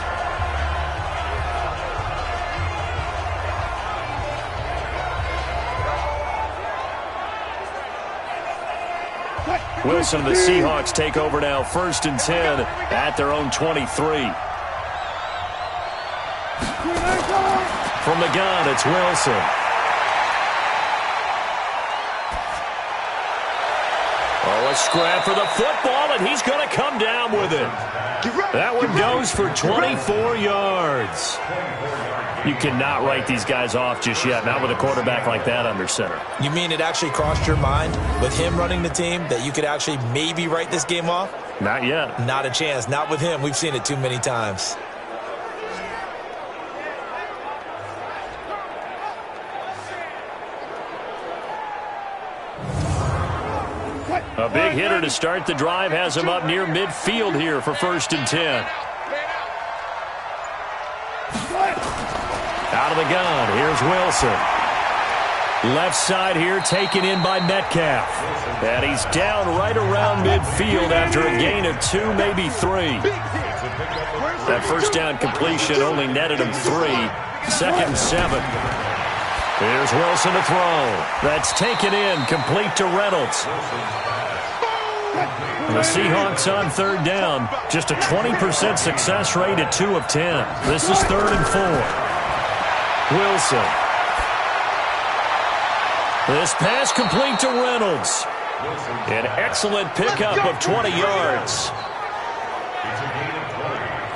Wilson and the Seahawks take over now, 1st and 10 at their own 23. From the gun, it's Wilson. Oh, a scrap for the football, and he's going to come down with it. That one goes for 24 yards. You cannot write these guys off just yet, not with a quarterback like that under center. You mean it actually crossed your mind with him running the team that you could actually maybe write this game off? Not yet. Not a chance. Not with him. We've seen it too many times. A big hitter to start the drive has him up near midfield here for 1st and 10. Out of the gun, here's Wilson. Left side here taken in by Metcalf. And he's down right around midfield after a gain of 2, maybe 3. That 1st down completion only netted him 3. 2nd and 7. Here's Wilson to throw. That's taken in, complete to Reynolds. The Seahawks on 3rd down. Just a 20% success rate at 2 of 10. This is 3rd and 4. Wilson. This pass complete to Reynolds. An excellent pickup of 20 yards.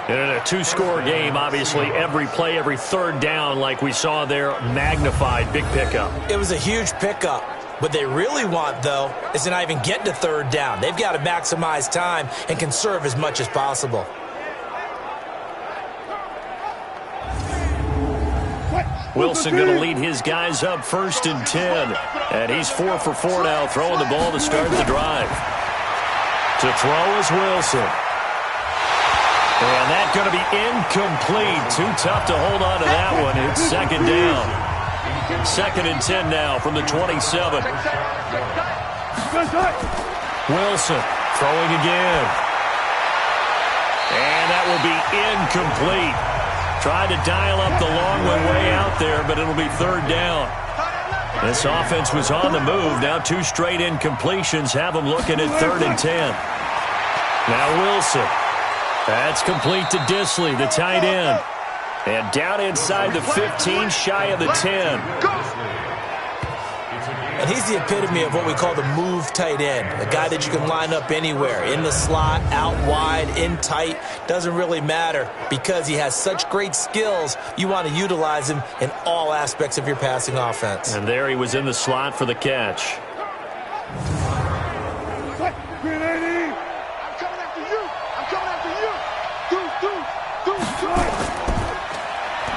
In a 2-score game, obviously, every play, every 3rd down, like we saw there, magnified, big pickup. It was a huge pickup. What they really want, though, is to not even get to 3rd down. They've got to maximize time and conserve as much as possible. Wilson going to lead his guys up 1st and 10. And he's 4 for 4 now, throwing the ball to start the drive. To throw is Wilson. And that's going to be incomplete. Too tough to hold on to that one. It's 2nd down. 2nd and 10 now from the 27. Wilson throwing again. And that will be incomplete. Tried to dial up the long one way out there, but it'll be 3rd down. This offense was on the move. Now 2 straight incompletions have them looking at 3rd and 10. Now Wilson. That's complete to Disley, the tight end. And down inside the 15, shy of the 10. And he's the epitome of what we call the move tight end. A guy that you can line up anywhere. In the slot, out wide, in tight. Doesn't really matter because he has such great skills. You want to utilize him in all aspects of your passing offense. And there he was in the slot for the catch.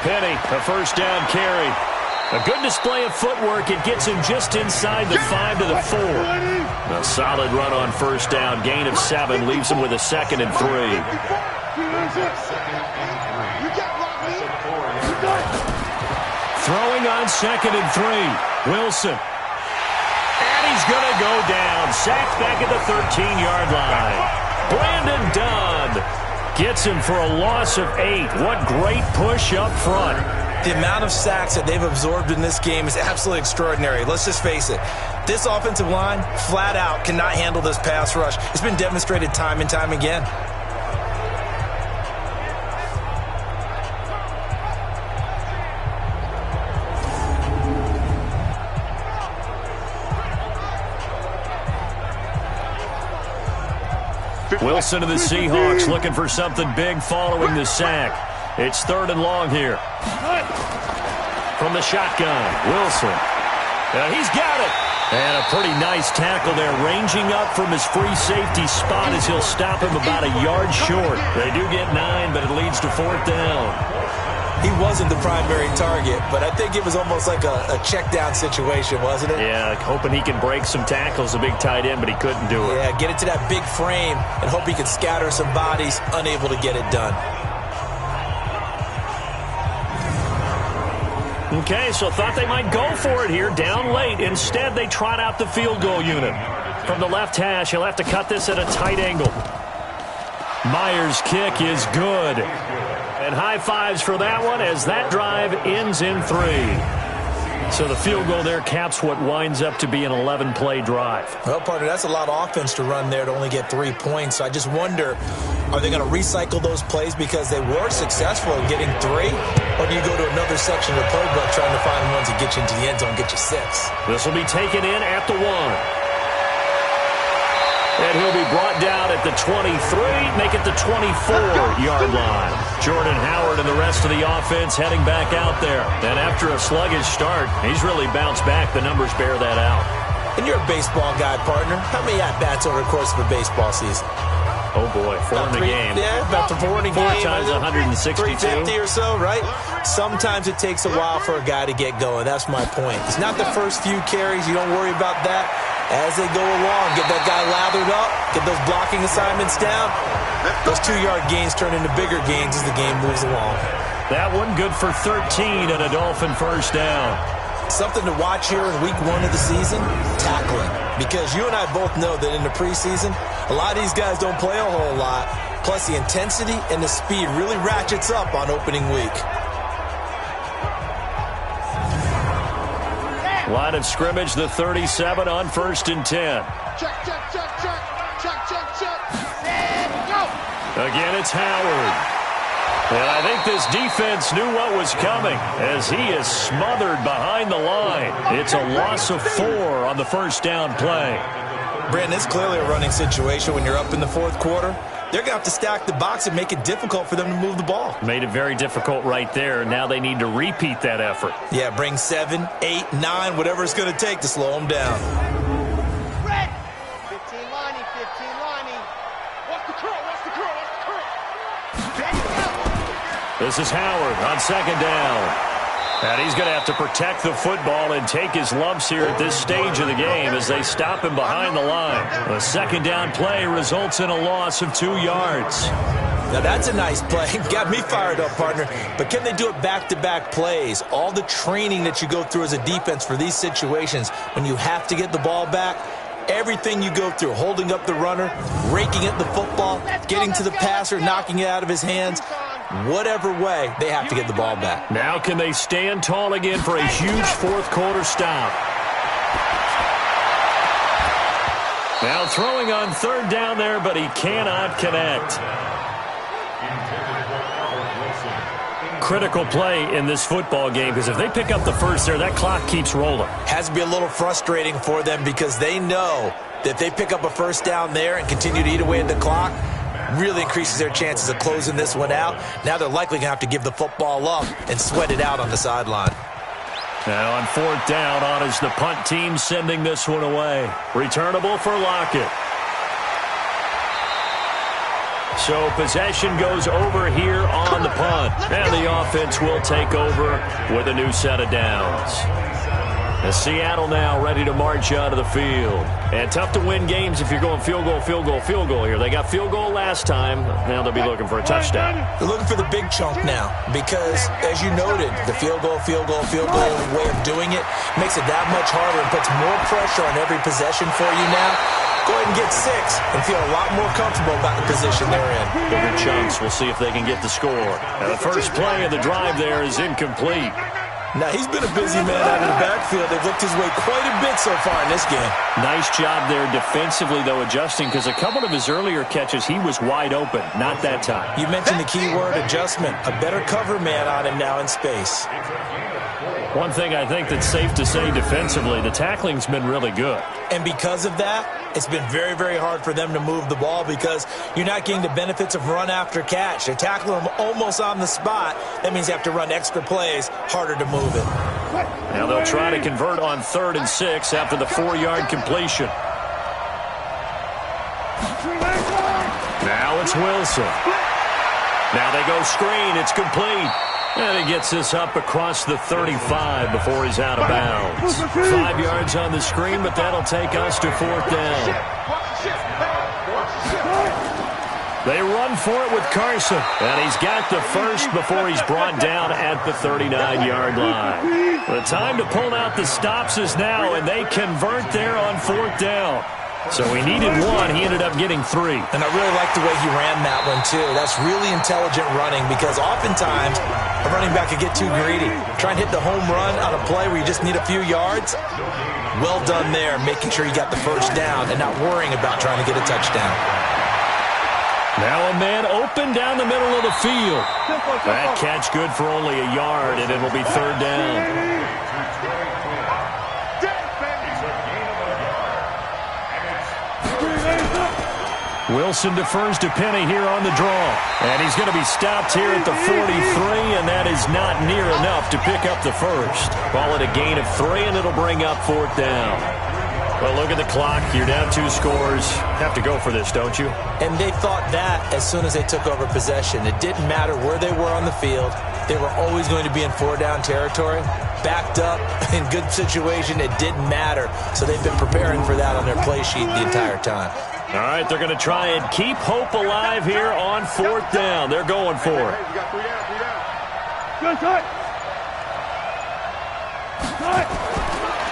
Penny, a 1st down carry. A good display of footwork. It gets him just inside the 5 to the 4. A solid run on first down. Gain of 7 leaves him with a 2nd and 3. Throwing on 2nd and 3. Wilson. And he's going to go down. Sacked back at the 13-yard line. Brandon Dunn gets him for a loss of 8. What great push up front. The amount of sacks that they've absorbed in this game is absolutely extraordinary. Let's just face it. This offensive line, flat out, cannot handle this pass rush. It's been demonstrated time and time again. Wilson of the Seahawks looking for something big following the sack. It's 3rd and long here. From the shotgun, Wilson. He's got it. And a pretty nice tackle there, ranging up from his free safety spot as he'll stop him about a yard short. They do get 9, but it leads to 4th down. He wasn't the primary target, but I think it was almost like a check down situation, wasn't it? Yeah, hoping he can break some tackles, a big tight end, but he couldn't do it. Yeah, get it to that big frame and hope he could scatter some bodies, unable to get it done. Okay, so thought they might go for it here, down late. Instead, they trot out the field goal unit. From the left hash, he'll have to cut this at a tight angle. Myers' kick is good. And high fives for that one as that drive ends in 3. So the field goal there caps what winds up to be an 11-play drive. Well, partner, that's a lot of offense to run there to only get 3 points. So I just wonder, are they going to recycle those plays because they were successful in getting 3? Or do you go to another section of the playbook trying to find ones that get you into the end zone, get you 6? This will be taken in at the 1. And he'll be brought down at the 23, make it the 24-yard line. Jordan Howard and the rest of the offense heading back out there. And after a sluggish start, he's really bounced back. The numbers bear that out. And you're a baseball guy, partner. How many at-bats over the course of a baseball season? Oh, boy, 4 in the game. Yeah, about 4 in a game. 4 times 162. 350 or so, right? Sometimes it takes a while for a guy to get going. That's my point. It's not the first few carries. You don't worry about that. As they go along, get that guy lathered up, get those blocking assignments down. Those 2-yard gains turn into bigger gains as the game moves along. That one good for 13 and a Dolphin first down. Something to watch here in week 1 of the season, tackling. Because you and I both know that in the preseason, a lot of these guys don't play a whole lot. Plus the intensity and the speed really ratchets up on opening week. Line of scrimmage, the 37 on 1st and 10. Check, check, check, check, check, check, check, and go. Again, it's Howard. And I think this defense knew what was coming as he is smothered behind the line. It's a loss of 4 on the first down play. Brandon, it's clearly a running situation when you're up in the 4th quarter. They're going to have to stack the box and make it difficult for them to move the ball. Made it very difficult right there. Now they need to repeat that effort. Yeah, bring 7, 8, 9, whatever it's going to take to slow them down. Red. 15 lining, 15 lining. What's the curl? What's the curl? What's the curl? Ready, go. This is Howard on 2nd down. And he's going to have to protect the football and take his lumps here at this stage of the game as they stop him behind the line. A 2nd down play results in a loss of 2 yards. Now that's a nice play. Got me fired up, partner. But can they do it back-to-back plays? All the training that you go through as a defense for these situations, when you have to get the ball back, everything you go through, holding up the runner, raking at the football, getting to the passer, knocking it out of his hands, whatever way, they have to get the ball back. Now can they stand tall again for a huge 4th quarter stop? Now throwing on 3rd down there, but he cannot connect. Critical play in this football game because if they pick up the first there, that clock keeps rolling. Has to be a little frustrating for them because they know that if they pick up a first down there and continue to eat away at the clock, really increases their chances of closing this one out. Now they're likely going to have to give the football up and sweat it out on the sideline. Now on 4th down, on is the punt team sending this one away. Returnable for Lockett. So possession goes over here on the punt. And the offense will take over with a new set of downs. And Seattle now ready to march out of the field. And tough to win games if you're going field goal, field goal, field goal here. They got field goal last time. Now they'll be looking for a touchdown. They're looking for the big chunk now because, as you noted, the field goal way of doing it makes it that much harder and puts more pressure on every possession for you now. Go ahead and get 6 and feel a lot more comfortable about the position they're in. Bigger chunks. We'll see if they can get the score. And the first play of the drive there is incomplete. Now, he's been a busy man out of the backfield. They've looked his way quite a bit so far in this game. Nice job there defensively, though, adjusting, because a couple of his earlier catches, he was wide open. Not that time. You mentioned the key word, adjustment. A better cover man on him now in space. One thing I think that's safe to say defensively, the tackling's been really good. And because of that, it's been very, very hard for them to move the ball because you're not getting the benefits of run after catch. They're tackling them almost on the spot. That means you have to run extra plays, harder to move it. Now they'll try to convert on 3rd and 6 after the 4-yard completion. Now it's Wilson. Now they go screen. It's complete. And he gets this up across the 35 before he's out of bounds. 5 yards on the screen, but that'll take us to 4th down. They run for it with Carson. And he's got the first before he's brought down at the 39-yard line. The time to pull out the stops is now, and they convert there on 4th down. So he needed 1. He ended up getting 3. And I really like the way he ran that one, too. That's really intelligent running because oftentimes a running back could get too greedy. Try and hit the home run on a play where you just need a few yards. Well done there, making sure you got the first down and not worrying about trying to get a touchdown. Now a man open down the middle of the field. That catch good for only a yard, and it'll be 3rd down. Wilson defers to Penny here on the draw. And he's going to be stopped here at the 43, and that is not near enough to pick up the first. Call it a gain of 3, and it'll bring up 4th down. Well, look at the clock. You're down 2 scores. Have to go for this, don't you? And they thought that as soon as they took over possession. It didn't matter where they were on the field. They were always going to be in 4-down territory. Backed up, in good situation, it didn't matter. So they've been preparing for that on their play sheet the entire time. All right, they're going to try and keep hope alive here on 4th down. They're going for it.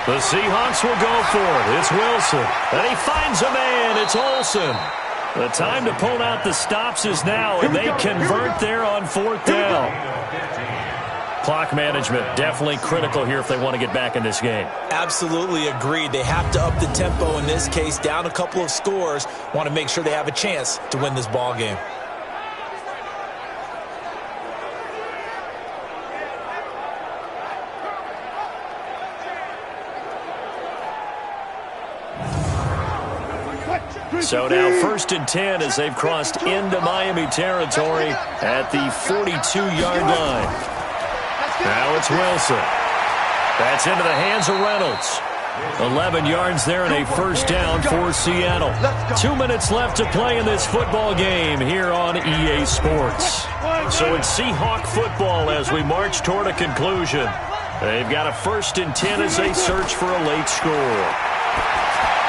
The Seahawks will go for it. It's Wilson. And he finds a man. It's Olsen. The time to pull out the stops is now, and they convert there on 4th down. Clock management definitely critical here if they want to get back in this game. Absolutely agreed. They have to up the tempo in this case, down a couple of scores. Want to make sure they have a chance to win this ball game. So now 1st and 10 as they've crossed into Miami territory at the 42-yard line. Now it's Wilson. That's into the hands of Reynolds. 11 yards there and a first down for Seattle. 2 minutes left to play in this football game here on EA Sports. So it's Seahawk football as we march toward a conclusion. They've got a 1st and 10 as they search for a late score.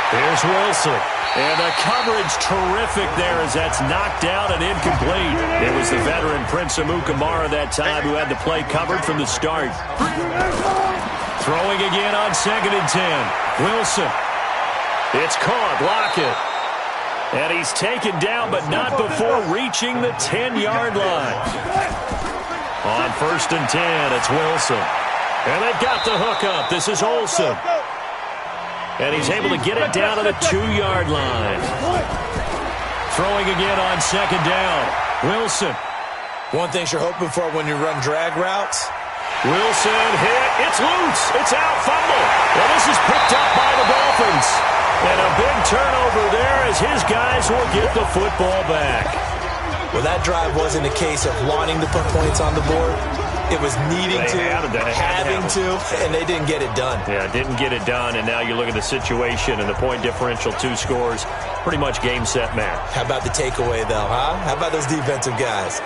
Here's Wilson. And the coverage terrific there as that's knocked out and incomplete. It was the veteran Prince Amukamara that time who had the play covered from the start. Throwing again on 2nd and 10. Wilson. It's caught. Lockett. And he's taken down, but not before reaching the 10-yard line. On 1st and 10, it's Wilson. And they've got the hookup. This is Olsen. And he's able to get it down to the 2-yard line. Throwing again on 2nd down. Wilson. One thing you're hoping for when you run drag routes. Wilson hit. It's loose. It's out. Fumble. And this is picked up by the Dolphins. And a big turnover there as his guys will get the football back. Well, that drive wasn't a case of wanting to put points on the board. It was needing to, having to, and they didn't get it done. Yeah, didn't get it done, and now you look at the situation and the point differential, 2 scores, pretty much game, set, match. How about the takeaway, though, huh? How about those defensive guys?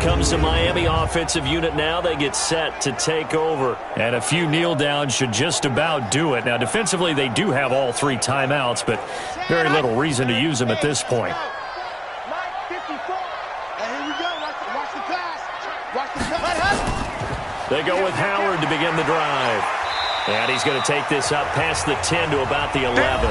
Comes the Miami offensive unit now. They get set to take over. And a few kneel downs should just about do it. Now, defensively, they do have all 3 timeouts, but very little reason to use them at this point. They go with Howard to begin the drive. And he's going to take this up past the 10 to about the 11.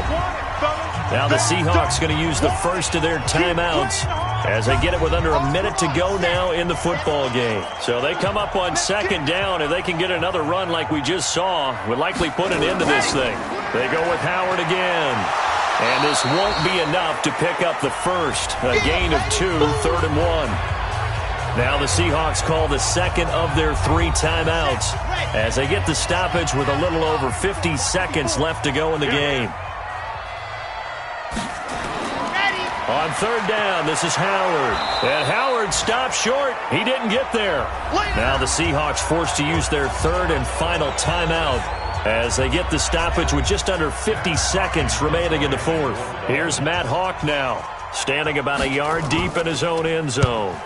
Now the Seahawks going to use the first of their timeouts as they get it with under a minute to go now in the football game. So they come up on 2nd down. If they can get another run like we just saw, would likely put an end to this thing. They go with Howard again. And this won't be enough to pick up the first. A gain of 2, 3rd and 1. Now the Seahawks call the second of their 3 timeouts as they get the stoppage with a little over 50 seconds left to go in the game. On 3rd down, this is Howard. And Howard stops short. He didn't get there. Now the Seahawks forced to use their 3rd and final timeout as they get the stoppage with just under 50 seconds remaining in the 4th. Here's Matt Hawk now, standing about a yard deep in his own end zone.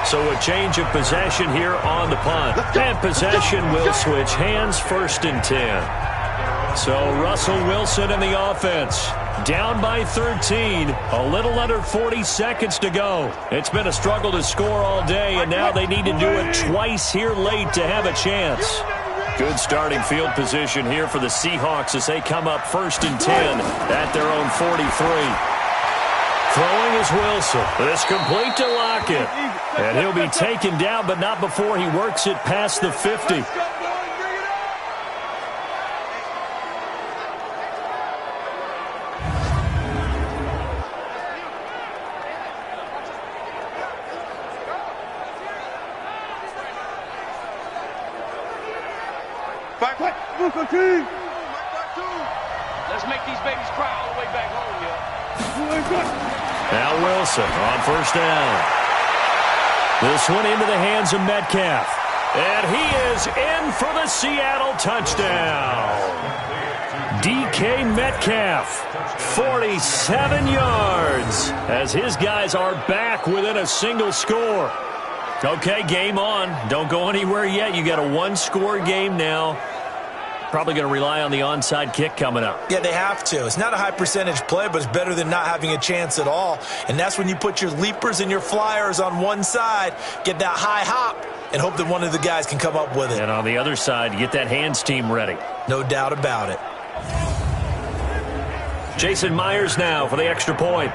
So a change of possession here on the punt. And possession will switch hands, 1st and 10. So Russell Wilson in the offense. Down by 13. A little under 40 seconds to go. It's been a struggle to score all day, and now they need to do it twice here late to have a chance. Good starting field position here for the Seahawks as they come up 1st and 10 at their own 43. Throwing is Wilson. This complete to Lockett. And he'll be taken down, but not before he works it past the 50. Let's make these babies cry all the way back home, yeah. Now Wilson on 1st down. This one into the hands of Metcalf. And he is in for the Seattle touchdown. DK Metcalf, 47 yards, as his guys are back within a single score. Okay, game on. Don't go anywhere yet. You got a 1-score game now. Probably going to rely on the onside kick coming up. Yeah, they have to. It's not a high percentage play, but it's better than not having a chance at all. And that's when you put your leapers and your flyers on one side, get that high hop, and hope that one of the guys can come up with it. And on the other side, get that hands team ready. No doubt about it. Jason Myers now for the extra point.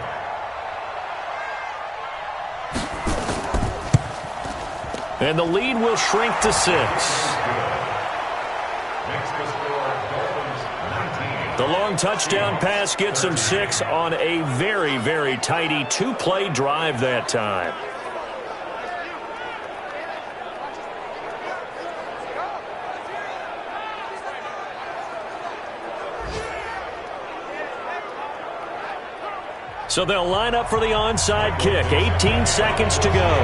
And the lead will shrink to 6. The long touchdown pass gets them 6 on a very, very tidy 2-play drive that time. So they'll line up for the onside kick. 18 seconds to go.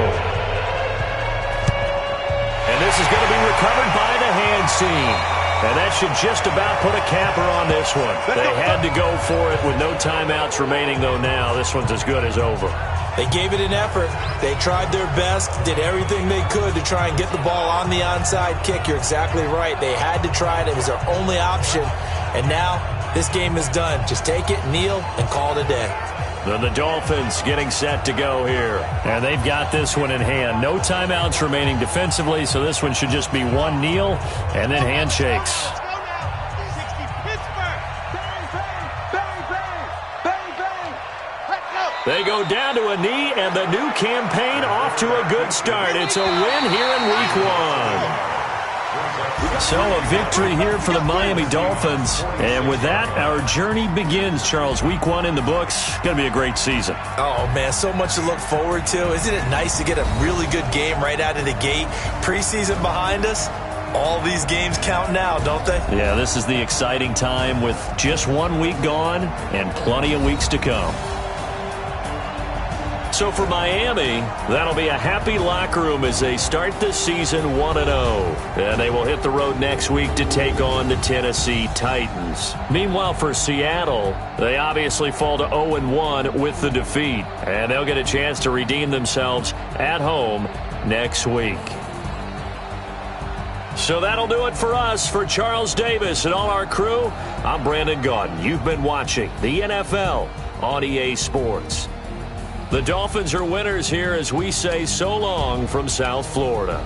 And this is going to be recovered by the hands team. And that should just about put a capper on this one. They had to go for it with no timeouts remaining, though now. This one's as good as over. They gave it an effort. They tried their best, did everything they could to try and get the ball on the onside kick. You're exactly right. They had to try it. It was their only option. And now this game is done. Just take it, kneel, and call it a day. Then the Dolphins getting set to go here. And they've got this one in hand. No timeouts remaining defensively, so this one should just be one kneel and then handshakes. They go down to a knee, and the new campaign off to a good start. It's a win here in Week 1. So a victory here for the Miami Dolphins. And with that, our journey begins, Charles. Week 1 in the books. Going to be a great season. Oh, man, so much to look forward to. Isn't it nice to get a really good game right out of the gate? Preseason behind us. All these games count now, don't they? Yeah, this is the exciting time with just 1 week gone and plenty of weeks to come. So for Miami, that'll be a happy locker room as they start the season 1-0. And they will hit the road next week to take on the Tennessee Titans. Meanwhile, for Seattle, they obviously fall to 0-1 with the defeat. And they'll get a chance to redeem themselves at home next week. So that'll do it for us. For Charles Davis and all our crew, I'm Brandon Gaudin. You've been watching the NFL on EA Sports. The Dolphins are winners here as we say so long from South Florida.